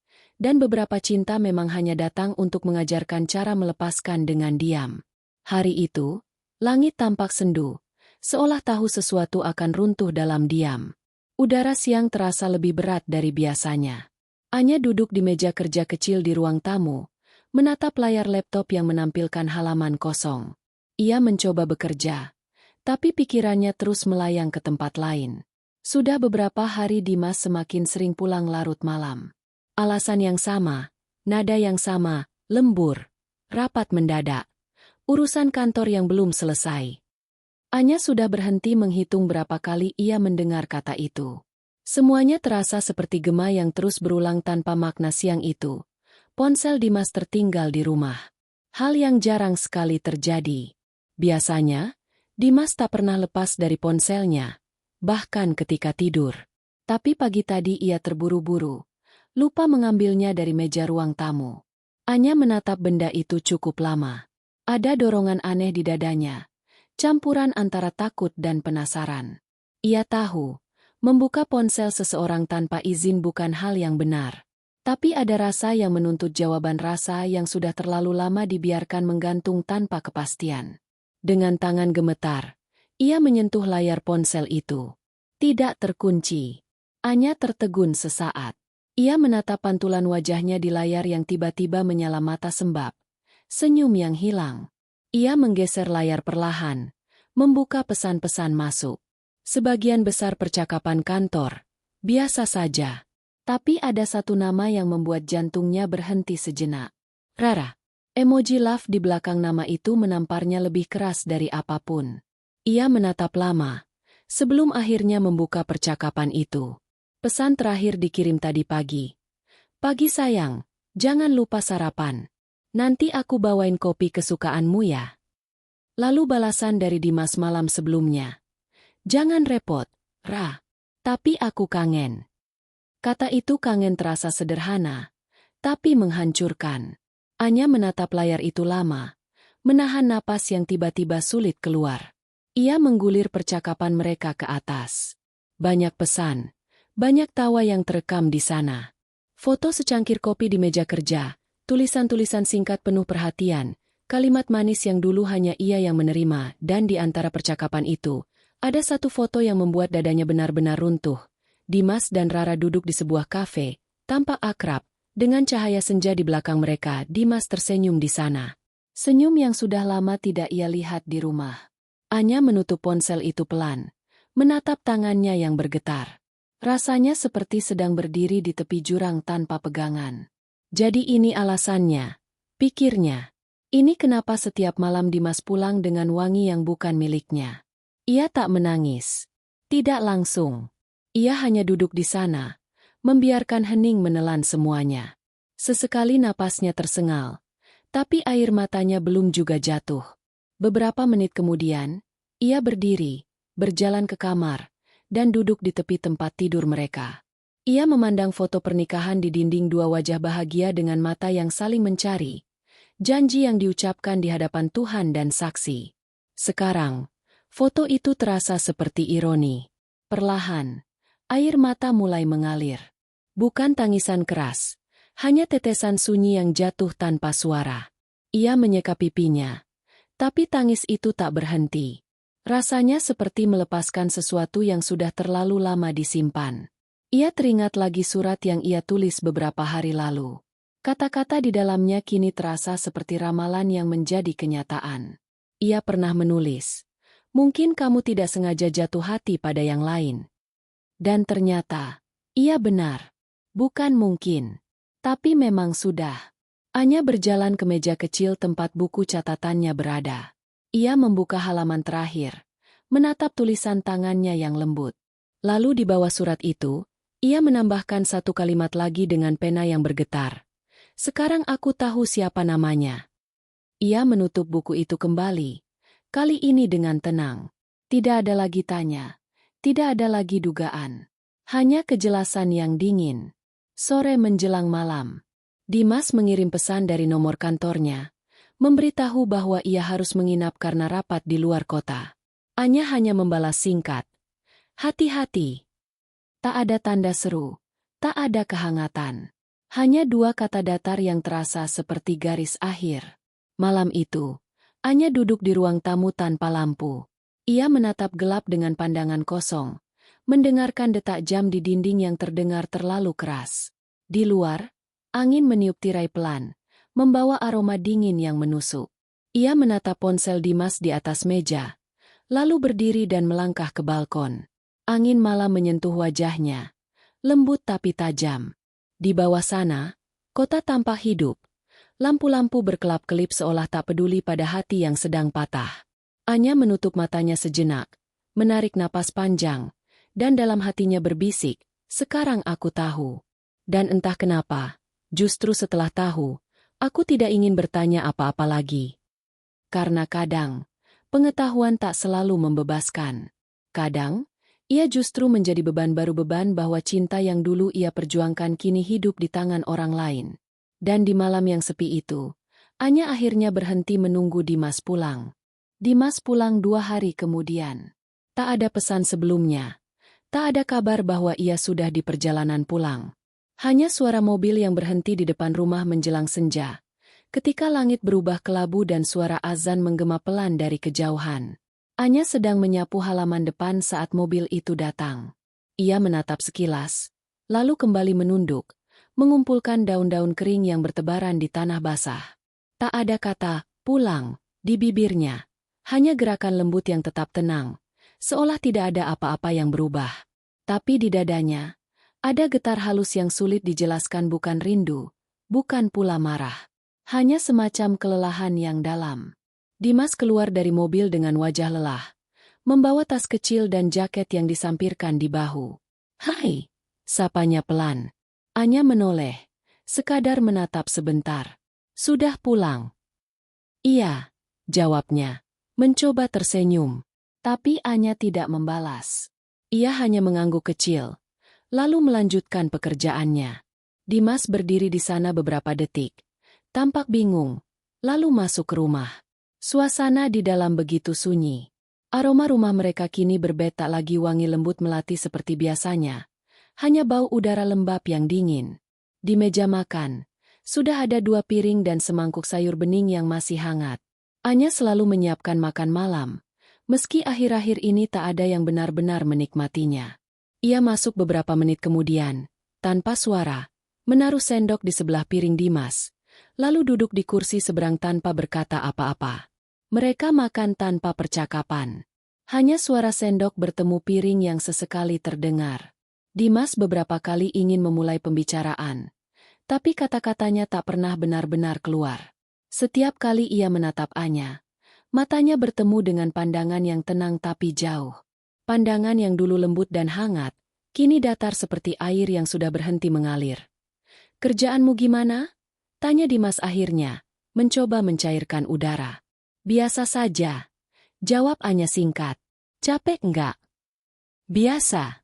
dan beberapa cinta memang hanya datang untuk mengajarkan cara melepaskan dengan diam. Hari itu, langit tampak sendu, seolah tahu sesuatu akan runtuh dalam diam. Udara siang terasa lebih berat dari biasanya. Anya duduk di meja kerja kecil di ruang tamu, menatap layar laptop yang menampilkan halaman kosong. Ia mencoba bekerja, tapi pikirannya terus melayang ke tempat lain. Sudah beberapa hari Dimas semakin sering pulang larut malam. Alasan yang sama, nada yang sama, lembur, rapat mendadak, urusan kantor yang belum selesai. Anya sudah berhenti menghitung berapa kali ia mendengar kata itu. Semuanya terasa seperti gema yang terus berulang tanpa makna siang itu. Ponsel Dimas tertinggal di rumah. Hal yang jarang sekali terjadi. Biasanya, Dimas tak pernah lepas dari ponselnya, bahkan ketika tidur. Tapi pagi tadi ia terburu-buru, lupa mengambilnya dari meja ruang tamu. Anya menatap benda itu cukup lama. Ada dorongan aneh di dadanya, campuran antara takut dan penasaran. Ia tahu, membuka ponsel seseorang tanpa izin bukan hal yang benar. Tapi ada rasa yang menuntut jawaban, rasa yang sudah terlalu lama dibiarkan menggantung tanpa kepastian. Dengan tangan gemetar, ia menyentuh layar ponsel itu. Tidak terkunci. Anya tertegun sesaat. Ia menatap pantulan wajahnya di layar yang tiba-tiba menyala mata sembab. Senyum yang hilang. Ia menggeser layar perlahan, membuka pesan-pesan masuk. Sebagian besar percakapan kantor, biasa saja. Tapi ada satu nama yang membuat jantungnya berhenti sejenak. Rara. Emoji love di belakang nama itu menamparnya lebih keras dari apapun. Ia menatap lama, sebelum akhirnya membuka percakapan itu. Pesan terakhir dikirim tadi pagi. Pagi sayang, jangan lupa sarapan. Nanti aku bawain kopi kesukaanmu ya. Lalu balasan dari Dimas malam sebelumnya. Jangan repot, Ra. Tapi aku kangen. Kata itu kangen terasa sederhana, tapi menghancurkan. Anya menatap layar itu lama, menahan napas yang tiba-tiba sulit keluar. Ia menggulir percakapan mereka ke atas. Banyak pesan, banyak tawa yang terekam di sana. Foto secangkir kopi di meja kerja, tulisan-tulisan singkat penuh perhatian, kalimat manis yang dulu hanya ia yang menerima, dan di antara percakapan itu, ada satu foto yang membuat dadanya benar-benar runtuh. Dimas dan Rara duduk di sebuah kafe, tampak akrab. Dengan cahaya senja di belakang mereka, Dimas tersenyum di sana. Senyum yang sudah lama tidak ia lihat di rumah. Anya menutup ponsel itu pelan, menatap tangannya yang bergetar. Rasanya seperti sedang berdiri di tepi jurang tanpa pegangan. Jadi ini alasannya, pikirnya. Ini kenapa setiap malam Dimas pulang dengan wangi yang bukan miliknya. Ia tak menangis. Tidak langsung. Ia hanya duduk di sana, membiarkan hening menelan semuanya. Sesekali napasnya tersengal, tapi air matanya belum juga jatuh. Beberapa menit kemudian, ia berdiri, berjalan ke kamar, dan duduk di tepi tempat tidur mereka. Ia memandang foto pernikahan di dinding, dua wajah bahagia dengan mata yang saling mencari. Janji yang diucapkan di hadapan Tuhan dan saksi. Sekarang, foto itu terasa seperti ironi. Perlahan, air mata mulai mengalir. Bukan tangisan keras, hanya tetesan sunyi yang jatuh tanpa suara. Ia menyeka pipinya, tapi tangis itu tak berhenti. Rasanya seperti melepaskan sesuatu yang sudah terlalu lama disimpan. Ia teringat lagi surat yang ia tulis beberapa hari lalu. Kata-kata di dalamnya kini terasa seperti ramalan yang menjadi kenyataan. Ia pernah menulis, "Mungkin kamu tidak sengaja jatuh hati pada yang lain." Dan ternyata, ia benar. Bukan mungkin, tapi memang sudah. Anya berjalan ke meja kecil tempat buku catatannya berada. Ia membuka halaman terakhir, menatap tulisan tangannya yang lembut. Lalu di bawah surat itu, ia menambahkan satu kalimat lagi dengan pena yang bergetar. Sekarang aku tahu siapa namanya. Ia menutup buku itu kembali, kali ini dengan tenang. Tidak ada lagi tanya, tidak ada lagi dugaan. Hanya kejelasan yang dingin. Sore menjelang malam, Dimas mengirim pesan dari nomor kantornya, memberitahu bahwa ia harus menginap karena rapat di luar kota. Anya hanya membalas singkat, "Hati-hati." Tak ada tanda seru, tak ada kehangatan. Hanya dua kata datar yang terasa seperti garis akhir. Malam itu, Anya duduk di ruang tamu tanpa lampu. Ia menatap gelap dengan pandangan kosong, mendengarkan detak jam di dinding yang terdengar terlalu keras. Di luar, angin meniup tirai pelan, membawa aroma dingin yang menusuk. Ia menatap ponsel Dimas di atas meja, lalu berdiri dan melangkah ke balkon. Angin malam menyentuh wajahnya, lembut tapi tajam. Di bawah sana, kota tampak hidup. Lampu-lampu berkelap-kelip seolah tak peduli pada hati yang sedang patah. Anya menutup matanya sejenak, menarik napas panjang, dan dalam hatinya berbisik, sekarang aku tahu. Dan entah kenapa, justru setelah tahu, aku tidak ingin bertanya apa-apa lagi. Karena kadang, pengetahuan tak selalu membebaskan. Kadang, ia justru menjadi beban baru, beban bahwa cinta yang dulu ia perjuangkan kini hidup di tangan orang lain. Dan di malam yang sepi itu, Anya akhirnya berhenti menunggu Dimas pulang. Dimas pulang 2 hari kemudian. Tak ada pesan sebelumnya. Tak ada kabar bahwa ia sudah di perjalanan pulang. Hanya suara mobil yang berhenti di depan rumah menjelang senja. Ketika langit berubah kelabu dan suara azan menggema pelan dari kejauhan. Anya sedang menyapu halaman depan saat mobil itu datang. Ia menatap sekilas, lalu kembali menunduk, mengumpulkan daun-daun kering yang bertebaran di tanah basah. Tak ada kata "pulang" di bibirnya, hanya gerakan lembut yang tetap tenang, seolah tidak ada apa-apa yang berubah. Tapi di dadanya, ada getar halus yang sulit dijelaskan, bukan rindu, bukan pula marah. Hanya semacam kelelahan yang dalam. Dimas keluar dari mobil dengan wajah lelah, membawa tas kecil dan jaket yang disampirkan di bahu. "Hai," sapanya pelan. Anya menoleh, sekadar menatap sebentar. "Sudah pulang?" "Iya," jawabnya, mencoba tersenyum. Tapi Anya tidak membalas. Ia hanya mengangguk kecil, lalu melanjutkan pekerjaannya. Dimas berdiri di sana beberapa detik, tampak bingung, lalu masuk ke rumah. Suasana di dalam begitu sunyi. Aroma rumah mereka kini berbeda, tak lagi wangi lembut melati seperti biasanya. Hanya bau udara lembab yang dingin. Di meja makan, sudah ada 2 piring dan semangkuk sayur bening yang masih hangat. Anya selalu menyiapkan makan malam, meski akhir-akhir ini tak ada yang benar-benar menikmatinya. Ia masuk beberapa menit kemudian, tanpa suara, menaruh sendok di sebelah piring Dimas, lalu duduk di kursi seberang tanpa berkata apa-apa. Mereka makan tanpa percakapan. Hanya suara sendok bertemu piring yang sesekali terdengar. Dimas beberapa kali ingin memulai pembicaraan, tapi kata-katanya tak pernah benar-benar keluar. Setiap kali ia menatap Anya, matanya bertemu dengan pandangan yang tenang tapi jauh. Pandangan yang dulu lembut dan hangat, kini datar seperti air yang sudah berhenti mengalir. "Kerjaanmu gimana?" tanya Dimas akhirnya, mencoba mencairkan udara. "Biasa saja," jawab Anya singkat. "Capek enggak?" "Biasa."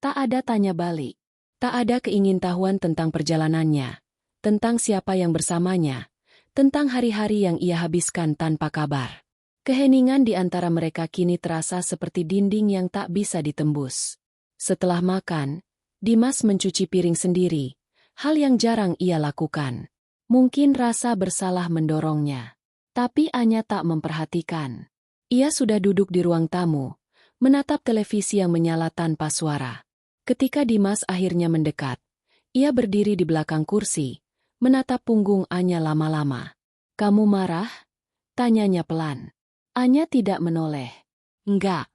Tak ada tanya balik. Tak ada keingintahuan tentang perjalanannya, tentang siapa yang bersamanya, tentang hari-hari yang ia habiskan tanpa kabar. Keheningan di antara mereka kini terasa seperti dinding yang tak bisa ditembus. Setelah makan, Dimas mencuci piring sendiri, hal yang jarang ia lakukan. Mungkin rasa bersalah mendorongnya. Tapi Anya tak memperhatikan. Ia sudah duduk di ruang tamu, menatap televisi yang menyala tanpa suara. Ketika Dimas akhirnya mendekat, ia berdiri di belakang kursi, menatap punggung Anya lama-lama. "Kamu marah?" tanyanya pelan. Anya tidak menoleh. "Enggak.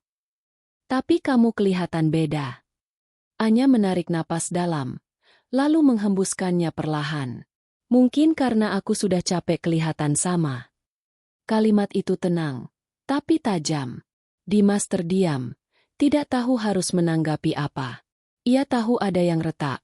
Tapi kamu kelihatan beda." Anya menarik napas dalam, lalu menghembuskannya perlahan. "Mungkin karena aku sudah capek kelihatan sama." Kalimat itu tenang, tapi tajam. Dimas terdiam, tidak tahu harus menanggapi apa. Ia tahu ada yang retak,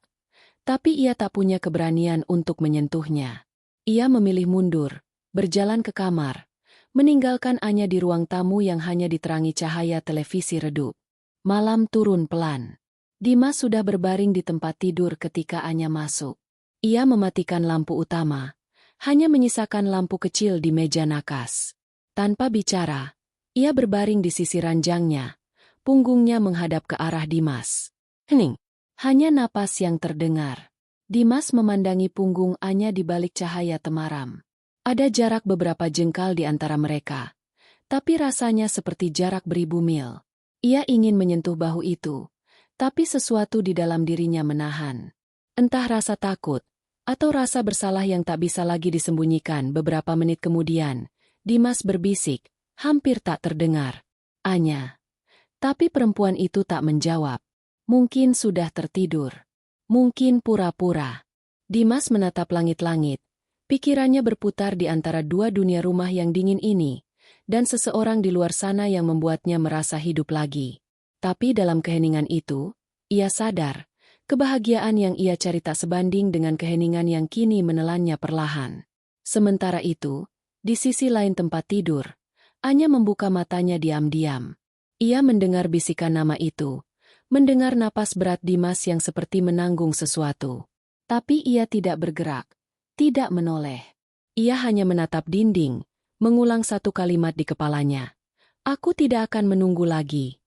tapi ia tak punya keberanian untuk menyentuhnya. Ia memilih mundur, berjalan ke kamar, meninggalkan Anya di ruang tamu yang hanya diterangi cahaya televisi redup. Malam turun pelan. Dimas sudah berbaring di tempat tidur ketika Anya masuk. Ia mematikan lampu utama, hanya menyisakan lampu kecil di meja nakas. Tanpa bicara, ia berbaring di sisi ranjangnya, punggungnya menghadap ke arah Dimas. Hening. Hanya napas yang terdengar. Dimas memandangi punggung Anya di balik cahaya temaram. Ada jarak beberapa jengkal di antara mereka, tapi rasanya seperti jarak beribu mil. Ia ingin menyentuh bahu itu, tapi sesuatu di dalam dirinya menahan. Entah rasa takut, Atau rasa bersalah yang tak bisa lagi disembunyikan? Beberapa menit kemudian, Dimas berbisik, hampir tak terdengar. Anya. Tapi perempuan itu tak menjawab. Mungkin sudah tertidur. Mungkin pura-pura. Dimas menatap langit-langit. Pikirannya berputar di antara dua dunia rumah yang dingin ini, dan seseorang di luar sana yang membuatnya merasa hidup lagi. Tapi dalam keheningan itu, ia sadar, kebahagiaan yang ia cari tak sebanding dengan keheningan yang kini menelannya perlahan. Sementara itu, di sisi lain tempat tidur, Anya membuka matanya diam-diam. Ia mendengar bisikan nama itu, mendengar napas berat Dimas yang seperti menanggung sesuatu. Tapi ia tidak bergerak, tidak menoleh. Ia hanya menatap dinding, mengulang satu kalimat di kepalanya. Aku tidak akan menunggu lagi.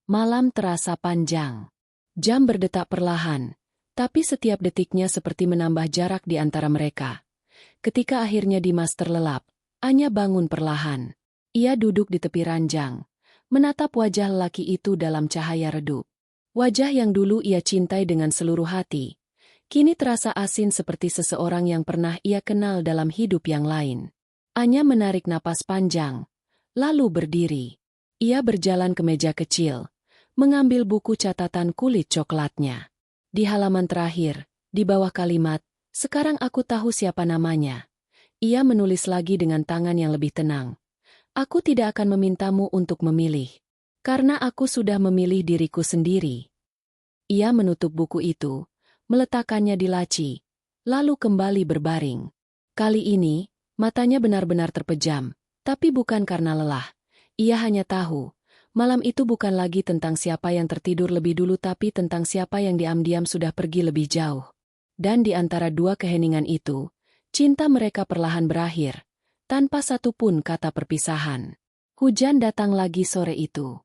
Malam terasa panjang. Jam berdetak perlahan, tapi setiap detiknya seperti menambah jarak di antara mereka. Ketika akhirnya Dimas terlelap, Anya bangun perlahan. Ia duduk di tepi ranjang, menatap wajah lelaki itu dalam cahaya redup. Wajah yang dulu ia cintai dengan seluruh hati, kini terasa asin seperti seseorang yang pernah ia kenal dalam hidup yang lain. Anya menarik napas panjang, lalu berdiri. Ia berjalan ke meja kecil, mengambil buku catatan kulit coklatnya. Di halaman terakhir, di bawah kalimat, "Sekarang aku tahu siapa namanya." Ia menulis lagi dengan tangan yang lebih tenang. Aku tidak akan memintamu untuk memilih, karena aku sudah memilih diriku sendiri. Ia menutup buku itu, meletakkannya di laci, lalu kembali berbaring. Kali ini, matanya benar-benar terpejam, tapi bukan karena lelah. Ia hanya tahu, malam itu bukan lagi tentang siapa yang tertidur lebih dulu tapi tentang siapa yang diam-diam sudah pergi lebih jauh. Dan di antara dua keheningan itu, cinta mereka perlahan berakhir, tanpa satupun kata perpisahan. Hujan datang lagi sore itu.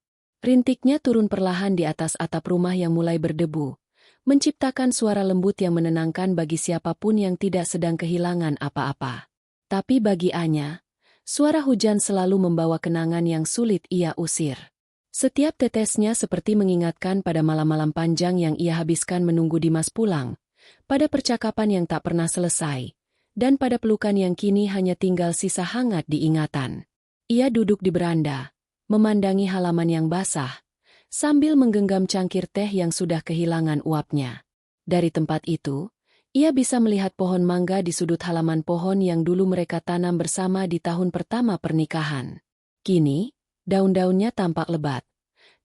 Rintiknya turun perlahan di atas atap rumah yang mulai berdebu, menciptakan suara lembut yang menenangkan bagi siapapun yang tidak sedang kehilangan apa-apa. Tapi bagi Anya, suara hujan selalu membawa kenangan yang sulit ia usir. Setiap tetesnya seperti mengingatkan pada malam-malam panjang yang ia habiskan menunggu Dimas pulang, pada percakapan yang tak pernah selesai, dan pada pelukan yang kini hanya tinggal sisa hangat di ingatan. Ia duduk di beranda, memandangi halaman yang basah, sambil menggenggam cangkir teh yang sudah kehilangan uapnya. Dari tempat itu, ia bisa melihat pohon mangga di sudut halaman pohon yang dulu mereka tanam bersama di tahun pertama pernikahan. Kini, daun-daunnya tampak lebat,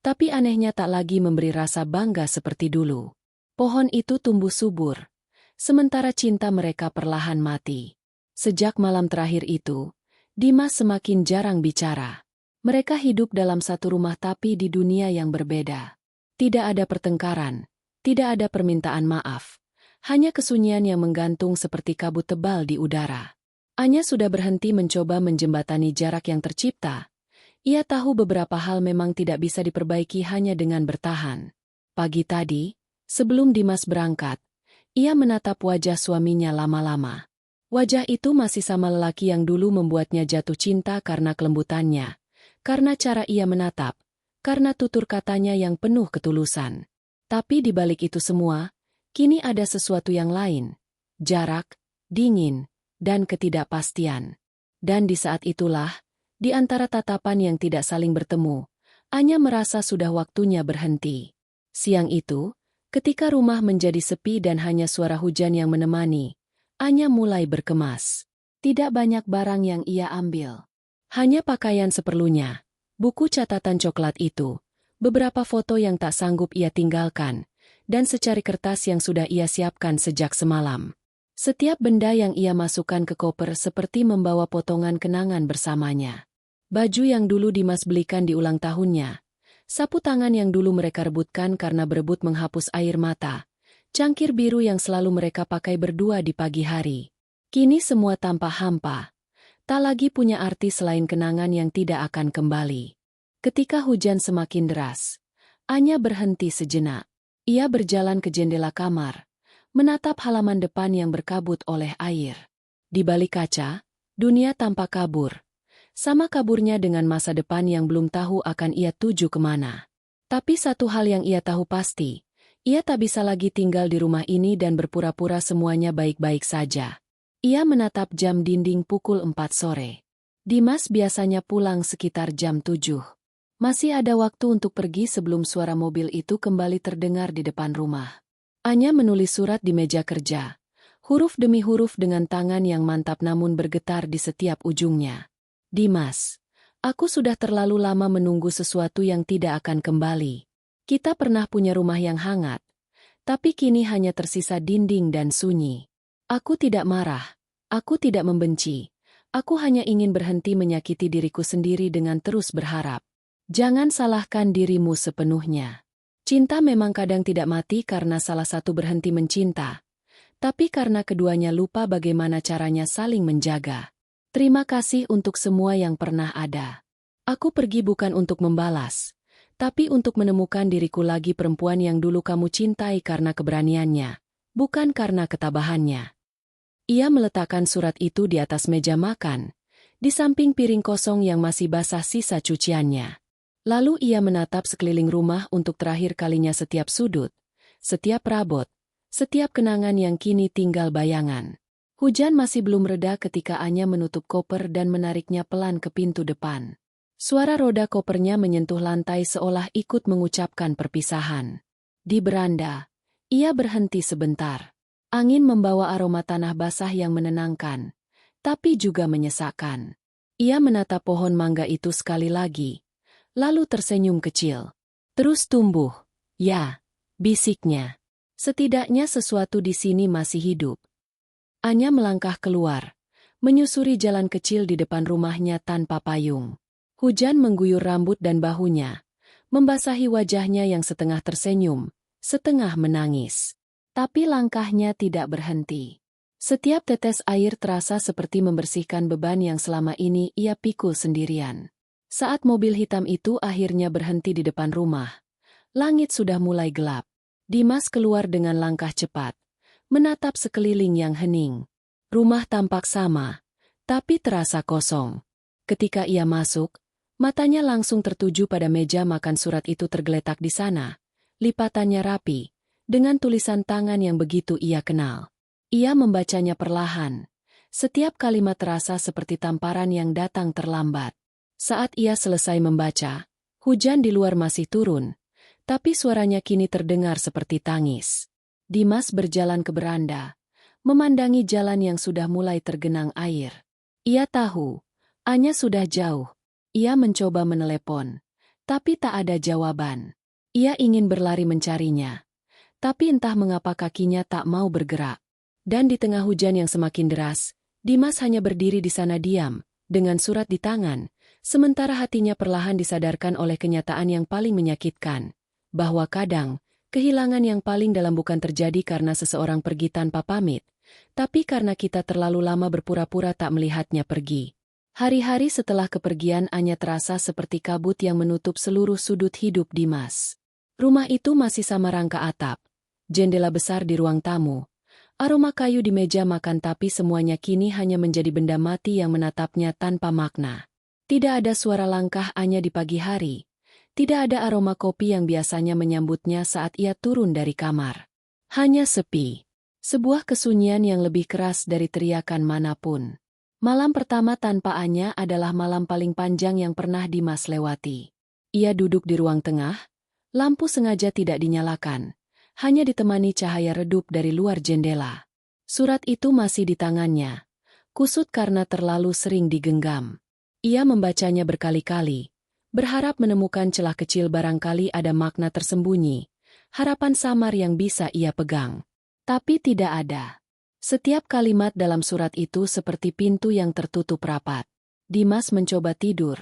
tapi anehnya tak lagi memberi rasa bangga seperti dulu. Pohon itu tumbuh subur, sementara cinta mereka perlahan mati. Sejak malam terakhir itu, Dimas semakin jarang bicara. Mereka hidup dalam satu rumah tapi di dunia yang berbeda. Tidak ada pertengkaran, tidak ada permintaan maaf, hanya kesunyian yang menggantung seperti kabut tebal di udara. Anya sudah berhenti mencoba menjembatani jarak yang tercipta. Ia tahu beberapa hal memang tidak bisa diperbaiki hanya dengan bertahan. Pagi tadi, sebelum Dimas berangkat, ia menatap wajah suaminya lama-lama. Wajah itu masih sama lelaki yang dulu membuatnya jatuh cinta karena kelembutannya, karena cara ia menatap, karena tutur katanya yang penuh ketulusan. Tapi di balik itu semua, kini ada sesuatu yang lain. Jarak, dingin, dan ketidakpastian. Dan di saat itulah, di antara tatapan yang tidak saling bertemu, Anya merasa sudah waktunya berhenti. Siang itu, ketika rumah menjadi sepi dan hanya suara hujan yang menemani, Anya mulai berkemas. Tidak banyak barang yang ia ambil. Hanya pakaian seperlunya, buku catatan coklat itu, beberapa foto yang tak sanggup ia tinggalkan, dan secari kertas yang sudah ia siapkan sejak semalam. Setiap benda yang ia masukkan ke koper seperti membawa potongan kenangan bersamanya. Baju yang dulu Dimas belikan di ulang tahunnya, sapu tangan yang dulu mereka rebutkan karena berebut menghapus air mata, cangkir biru yang selalu mereka pakai berdua di pagi hari. Kini semua tampak hampa, tak lagi punya arti selain kenangan yang tidak akan kembali. Ketika hujan semakin deras, Anya berhenti sejenak. Ia berjalan ke jendela kamar, menatap halaman depan yang berkabut oleh air. Di balik kaca, dunia tampak kabur. Sama kaburnya dengan masa depan yang belum tahu akan ia tuju kemana. Tapi satu hal yang ia tahu pasti, Ia tak bisa lagi tinggal di rumah ini dan berpura-pura semuanya baik-baik saja. Ia menatap jam dinding pukul 4 sore. Dimas biasanya pulang sekitar jam 7. Masih ada waktu untuk pergi sebelum suara mobil itu kembali terdengar di depan rumah. Anya menulis surat di meja kerja. Huruf demi huruf dengan tangan yang mantap namun bergetar di setiap ujungnya. Dimas, aku sudah terlalu lama menunggu sesuatu yang tidak akan kembali. Kita pernah punya rumah yang hangat, tapi kini hanya tersisa dinding dan sunyi. Aku tidak marah, aku tidak membenci. Aku hanya ingin berhenti menyakiti diriku sendiri dengan terus berharap. Jangan salahkan dirimu sepenuhnya. Cinta memang kadang tidak mati karena salah satu berhenti mencinta, tapi karena keduanya lupa bagaimana caranya saling menjaga. Terima kasih untuk semua yang pernah ada. Aku pergi bukan untuk membalas, tapi untuk menemukan diriku lagi, perempuan yang dulu kamu cintai karena keberaniannya, bukan karena ketabahannya. Ia meletakkan surat itu di atas meja makan, di samping piring kosong yang masih basah sisa cuciannya. Lalu ia menatap sekeliling rumah untuk terakhir kalinya, setiap sudut, setiap perabot, setiap kenangan yang kini tinggal bayangan. Hujan masih belum reda ketika Anya menutup koper dan menariknya pelan ke pintu depan. Suara roda kopernya menyentuh lantai seolah ikut mengucapkan perpisahan. Di beranda, ia berhenti sebentar. Angin membawa aroma tanah basah yang menenangkan, tapi juga menyesakkan. Ia menatap pohon mangga itu sekali lagi, lalu tersenyum kecil. Terus tumbuh, ya, bisiknya. Setidaknya sesuatu di sini masih hidup. Anya melangkah keluar, menyusuri jalan kecil di depan rumahnya tanpa payung. Hujan mengguyur rambut dan bahunya, membasahi wajahnya yang setengah tersenyum, setengah menangis. Tapi langkahnya tidak berhenti. Setiap tetes air terasa seperti membersihkan beban yang selama ini ia pikul sendirian. Saat mobil hitam itu akhirnya berhenti di depan rumah, langit sudah mulai gelap. Dimas keluar dengan langkah cepat, menatap sekeliling yang hening. Rumah tampak sama, tapi terasa kosong. Ketika ia masuk, matanya langsung tertuju pada meja makan. Surat itu tergeletak di sana, lipatannya rapi, dengan tulisan tangan yang begitu ia kenal. Ia membacanya perlahan. Setiap kalimat terasa seperti tamparan yang datang terlambat. Saat ia selesai membaca, hujan di luar masih turun, tapi suaranya kini terdengar seperti tangis. Dimas berjalan ke beranda, memandangi jalan yang sudah mulai tergenang air. Ia tahu, Anya sudah jauh. Ia mencoba menelepon, tapi tak ada jawaban. Ia ingin berlari mencarinya, tapi entah mengapa kakinya tak mau bergerak. Dan di tengah hujan yang semakin deras, Dimas hanya berdiri di sana diam, dengan surat di tangan, sementara hatinya perlahan disadarkan oleh kenyataan yang paling menyakitkan, bahwa kadang, kehilangan yang paling dalam bukan terjadi karena seseorang pergi tanpa pamit, tapi karena kita terlalu lama berpura-pura tak melihatnya pergi. Hari-hari setelah kepergian Anya terasa seperti kabut yang menutup seluruh sudut hidup Dimas. Rumah itu masih sama, rangka atap, jendela besar di ruang tamu, aroma kayu di meja makan, tapi semuanya kini hanya menjadi benda mati yang menatapnya tanpa makna. Tidak ada suara langkah Anya di pagi hari. Tidak ada aroma kopi yang biasanya menyambutnya saat ia turun dari kamar. Hanya sepi. Sebuah kesunyian yang lebih keras dari teriakan manapun. Malam pertama tanpa Anya adalah malam paling panjang yang pernah Dimas lewati. Ia duduk di ruang tengah, lampu sengaja tidak dinyalakan, hanya ditemani cahaya redup dari luar jendela. Surat itu masih di tangannya, kusut karena terlalu sering digenggam. Ia membacanya berkali-kali, berharap menemukan celah kecil, barangkali ada makna tersembunyi, harapan samar yang bisa ia pegang. Tapi tidak ada. Setiap kalimat dalam surat itu seperti pintu yang tertutup rapat. Dimas mencoba tidur,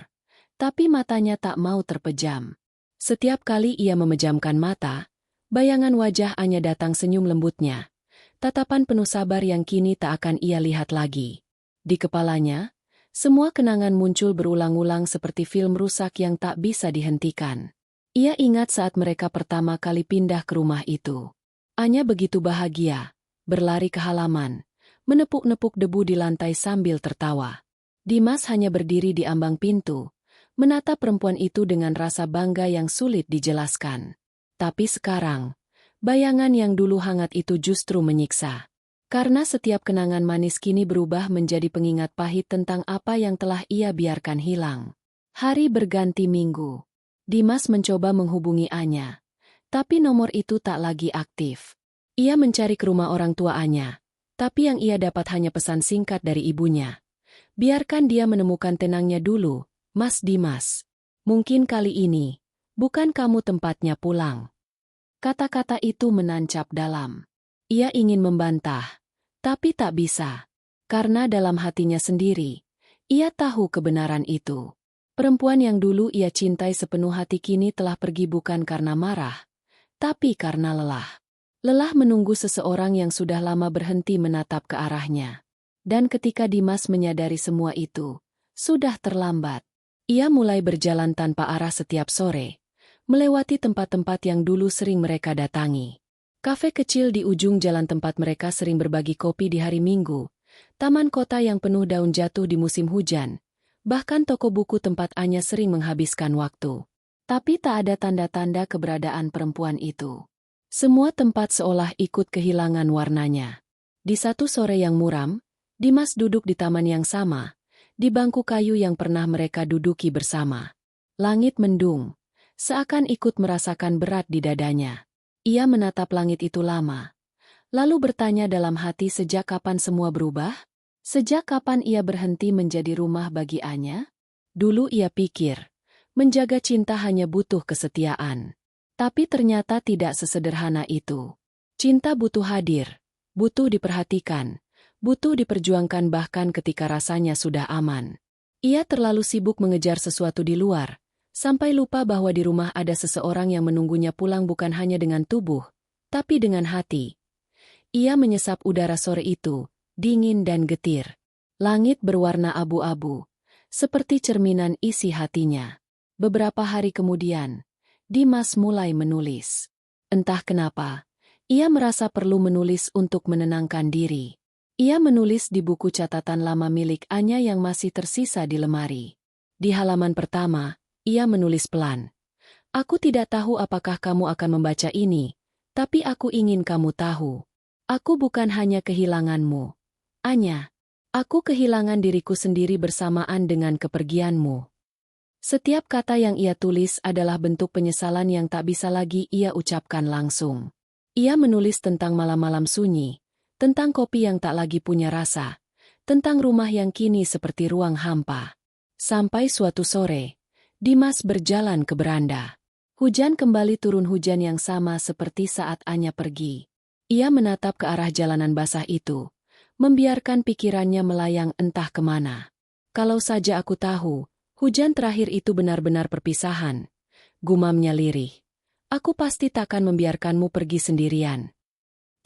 tapi matanya tak mau terpejam. Setiap kali ia memejamkan mata, bayangan wajah Anya datang, senyum lembutnya, tatapan penuh sabar yang kini tak akan ia lihat lagi. Di kepalanya, semua kenangan muncul berulang-ulang seperti film rusak yang tak bisa dihentikan. Ia ingat saat mereka pertama kali pindah ke rumah itu. Anya begitu bahagia, berlari ke halaman, menepuk-nepuk debu di lantai sambil tertawa. Dimas hanya berdiri di ambang pintu, menatap perempuan itu dengan rasa bangga yang sulit dijelaskan. Tapi sekarang, Bayangan yang dulu hangat itu justru menyiksa. Karena setiap kenangan manis kini berubah menjadi pengingat pahit tentang apa yang telah ia biarkan hilang. Hari berganti minggu. Dimas mencoba menghubungi Anya. Tapi nomor itu tak lagi aktif. Ia mencari ke rumah orang tua Anya. Tapi yang ia dapat hanya pesan singkat dari ibunya. Biarkan dia menemukan tenangnya dulu, Mas Dimas. Mungkin kali ini, bukan kamu tempatnya pulang. Kata-kata itu menancap dalam. Ia ingin membantah, tapi tak bisa. Karena dalam hatinya sendiri, ia tahu kebenaran itu. Perempuan yang dulu ia cintai sepenuh hati kini telah pergi bukan karena marah, tapi karena lelah. Lelah menunggu seseorang yang sudah lama berhenti menatap ke arahnya. Dan ketika Dimas menyadari semua itu, sudah terlambat. Ia mulai berjalan tanpa arah setiap sore, melewati tempat-tempat yang dulu sering mereka datangi. Kafe kecil di ujung jalan tempat mereka sering berbagi kopi di hari Minggu, taman kota yang penuh daun jatuh di musim hujan, bahkan toko buku tempat Anya sering menghabiskan waktu. Tapi tak ada tanda-tanda keberadaan perempuan itu. Semua tempat seolah ikut kehilangan warnanya. Di satu sore yang muram, Dimas duduk di taman yang sama, di bangku kayu yang pernah mereka duduki bersama. Langit mendung, seakan ikut merasakan berat di dadanya. Ia menatap langit itu lama, lalu bertanya dalam hati sejak kapan semua berubah? Sejak kapan ia berhenti menjadi rumah bagi Anya? Dulu ia pikir, menjaga cinta hanya butuh kesetiaan. Tapi ternyata tidak sesederhana itu. Cinta butuh hadir, butuh diperhatikan, butuh diperjuangkan bahkan ketika rasanya sudah aman. Ia terlalu sibuk mengejar sesuatu di luar, sampai lupa bahwa di rumah ada seseorang yang menunggunya pulang bukan hanya dengan tubuh, tapi dengan hati. Ia menyesap udara sore itu, dingin dan getir. Langit berwarna abu-abu, seperti cerminan isi hatinya. Beberapa hari kemudian, Dimas mulai menulis. Entah kenapa, ia merasa perlu menulis untuk menenangkan diri. Ia menulis di buku catatan lama milik Anya yang masih tersisa di lemari. Di halaman pertama, ia menulis pelan. Aku tidak tahu apakah kamu akan membaca ini, tapi aku ingin kamu tahu. Aku bukan hanya kehilanganmu, Anya. Aku kehilangan diriku sendiri bersamaan dengan kepergianmu. Setiap kata yang ia tulis adalah bentuk penyesalan yang tak bisa lagi ia ucapkan langsung. Ia menulis tentang malam-malam sunyi, tentang kopi yang tak lagi punya rasa, tentang rumah yang kini seperti ruang hampa. Sampai suatu sore, Dimas berjalan ke beranda. Hujan kembali turun, hujan yang sama seperti saat Anya pergi. Ia menatap ke arah jalanan basah itu, membiarkan pikirannya melayang entah kemana. Kalau saja aku tahu, hujan terakhir itu benar-benar perpisahan, gumamnya lirih. Aku pasti takkan membiarkanmu pergi sendirian.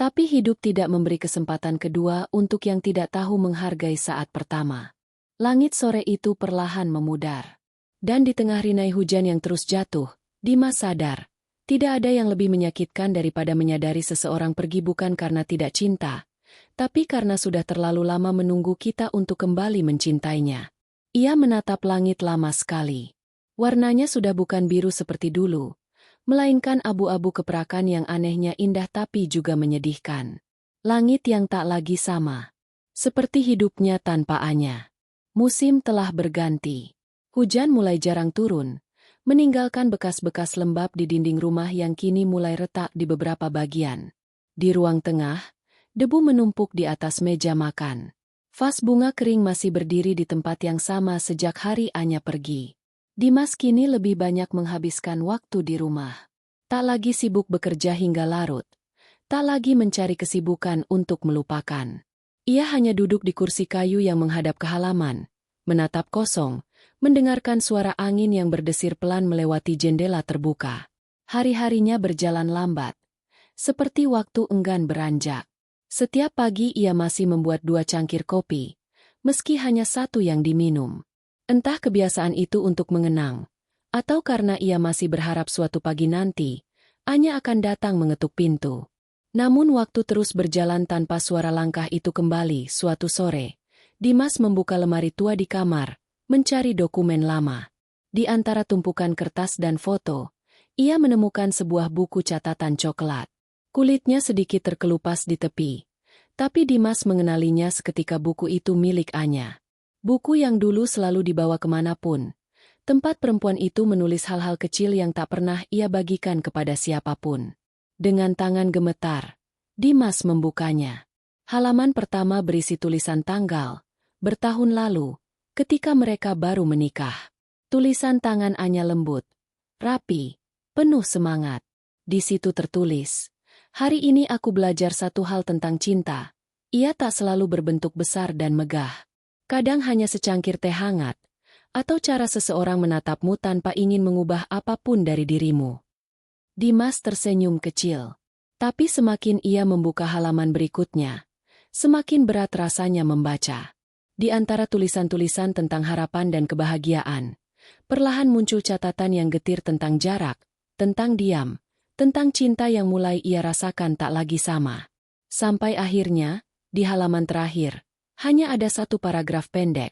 Tapi hidup tidak memberi kesempatan kedua untuk yang tidak tahu menghargai saat pertama. Langit sore itu perlahan memudar. Dan di tengah rinai hujan yang terus jatuh, Dimas sadar, tidak ada yang lebih menyakitkan daripada menyadari seseorang pergi bukan karena tidak cinta, tapi karena sudah terlalu lama menunggu kita untuk kembali mencintainya. Ia menatap langit lama sekali. Warnanya sudah bukan biru seperti dulu, melainkan abu-abu keperakan yang anehnya indah tapi juga menyedihkan. Langit yang tak lagi sama. Seperti hidupnya tanpa Anya. Musim telah berganti. Hujan mulai jarang turun, meninggalkan bekas-bekas lembab di dinding rumah yang kini mulai retak di beberapa bagian. Di ruang tengah, debu menumpuk di atas meja makan. Vas bunga kering masih berdiri di tempat yang sama sejak hari Anya pergi. Dimas kini lebih banyak menghabiskan waktu di rumah. Tak lagi sibuk bekerja hingga larut. Tak lagi mencari kesibukan untuk melupakan. Ia hanya duduk di kursi kayu yang menghadap ke halaman, menatap kosong, mendengarkan suara angin yang berdesir pelan melewati jendela terbuka. Hari-harinya berjalan lambat, seperti waktu enggan beranjak. Setiap pagi ia masih membuat 2 cangkir kopi, meski hanya 1 yang diminum. Entah kebiasaan itu untuk mengenang, atau karena ia masih berharap suatu pagi nanti, Anya akan datang mengetuk pintu. Namun waktu terus berjalan tanpa suara langkah itu kembali. Suatu sore, Dimas membuka lemari tua di kamar, mencari dokumen lama. Di antara tumpukan kertas dan foto, ia menemukan sebuah buku catatan coklat. Kulitnya sedikit terkelupas di tepi. Tapi Dimas mengenalinya seketika buku itu milik Anya. Buku yang dulu selalu dibawa kemanapun. Tempat perempuan itu menulis hal-hal kecil yang tak pernah ia bagikan kepada siapapun. Dengan tangan gemetar, Dimas membukanya. Halaman pertama berisi tulisan tanggal, bertahun lalu, ketika mereka baru menikah. Tulisan tangan Anya lembut, rapi, penuh semangat. Di situ tertulis, "Hari ini aku belajar satu hal tentang cinta. Ia tak selalu berbentuk besar dan megah. Kadang hanya secangkir teh hangat, atau cara seseorang menatapmu tanpa ingin mengubah apapun dari dirimu." Dimas tersenyum kecil. Tapi semakin ia membuka halaman berikutnya, semakin berat rasanya membaca. Di antara tulisan-tulisan tentang harapan dan kebahagiaan, perlahan muncul catatan yang getir tentang jarak, tentang diam, tentang cinta yang mulai ia rasakan tak lagi sama. Sampai akhirnya, di halaman terakhir, hanya ada satu paragraf pendek.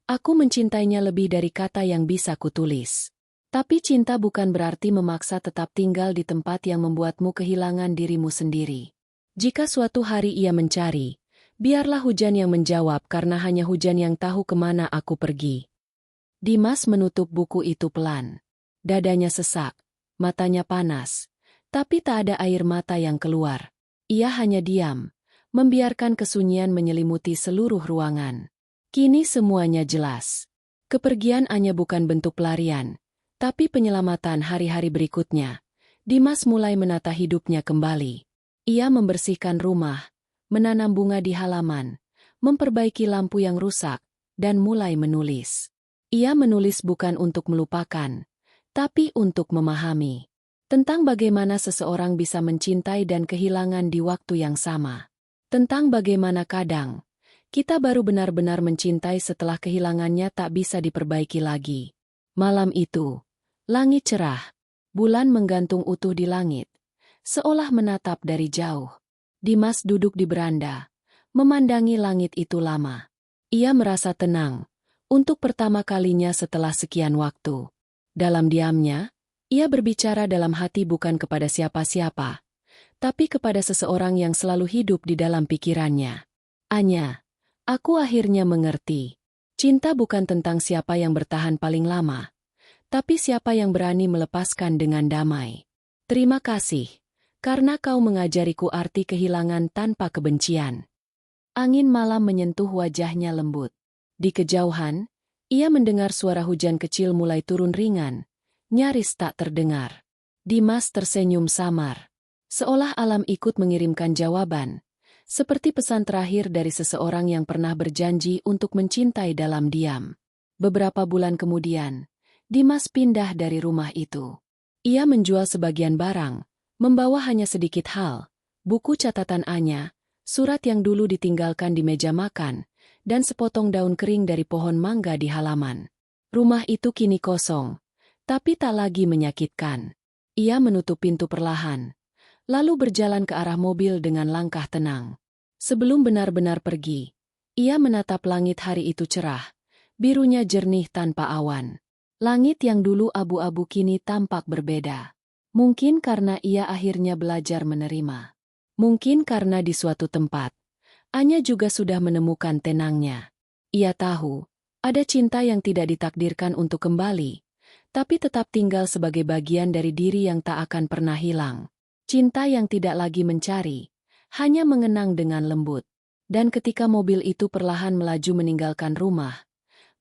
"Aku mencintainya lebih dari kata yang bisa kutulis." Tapi cinta bukan berarti memaksa tetap tinggal di tempat yang membuatmu kehilangan dirimu sendiri. Jika suatu hari ia mencari, biarlah hujan yang menjawab karena hanya hujan yang tahu kemana aku pergi. Dimas menutup buku itu pelan. Dadanya sesak, matanya panas, tapi tak ada air mata yang keluar. Ia hanya diam, membiarkan kesunyian menyelimuti seluruh ruangan. Kini semuanya jelas. Kepergian Anya bukan bentuk pelarian, tapi penyelamatan hari-hari berikutnya. Dimas mulai menata hidupnya kembali. Ia membersihkan rumah, menanam bunga di halaman, memperbaiki lampu yang rusak, dan mulai menulis. Ia menulis bukan untuk melupakan, tapi untuk memahami. Tentang bagaimana seseorang bisa mencintai dan kehilangan di waktu yang sama. Tentang bagaimana kadang, kita baru benar-benar mencintai setelah kehilangannya tak bisa diperbaiki lagi. Malam itu, langit cerah, bulan menggantung utuh di langit, seolah menatap dari jauh. Dimas duduk di beranda, memandangi langit itu lama. Ia merasa tenang, untuk pertama kalinya setelah sekian waktu. Dalam diamnya, ia berbicara dalam hati bukan kepada siapa-siapa, tapi kepada seseorang yang selalu hidup di dalam pikirannya. "Anya, aku akhirnya mengerti. Cinta bukan tentang siapa yang bertahan paling lama, tapi siapa yang berani melepaskan dengan damai. Terima kasih, karena kau mengajariku arti kehilangan tanpa kebencian." Angin malam menyentuh wajahnya lembut. Di kejauhan, ia mendengar suara hujan kecil mulai turun ringan, nyaris tak terdengar. Dimas tersenyum samar, seolah alam ikut mengirimkan jawaban, seperti pesan terakhir dari seseorang yang pernah berjanji untuk mencintai dalam diam. Beberapa bulan kemudian, Dimas pindah dari rumah itu. Ia menjual sebagian barang, membawa hanya sedikit hal, buku catatan Anya, surat yang dulu ditinggalkan di meja makan, dan sepotong daun kering dari pohon mangga di halaman. Rumah itu kini kosong, tapi tak lagi menyakitkan. Ia menutup pintu perlahan, lalu berjalan ke arah mobil dengan langkah tenang. Sebelum benar-benar pergi, ia menatap langit hari itu cerah, birunya jernih tanpa awan. Langit yang dulu abu-abu kini tampak berbeda. Mungkin karena ia akhirnya belajar menerima. Mungkin karena di suatu tempat, Anya juga sudah menemukan tenangnya. Ia tahu, ada cinta yang tidak ditakdirkan untuk kembali, tapi tetap tinggal sebagai bagian dari diri yang tak akan pernah hilang. Cinta yang tidak lagi mencari, hanya mengenang dengan lembut. Dan ketika mobil itu perlahan melaju meninggalkan rumah,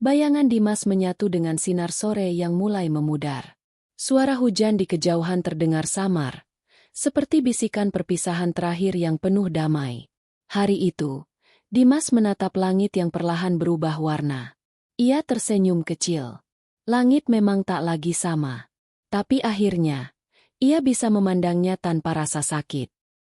bayangan Dimas menyatu dengan sinar sore yang mulai memudar. Suara hujan di kejauhan terdengar samar, seperti bisikan perpisahan terakhir yang penuh damai. Hari itu, Dimas menatap langit yang perlahan berubah warna. Ia tersenyum kecil. Langit memang tak lagi sama. Tapi akhirnya, ia bisa memandangnya tanpa rasa sakit.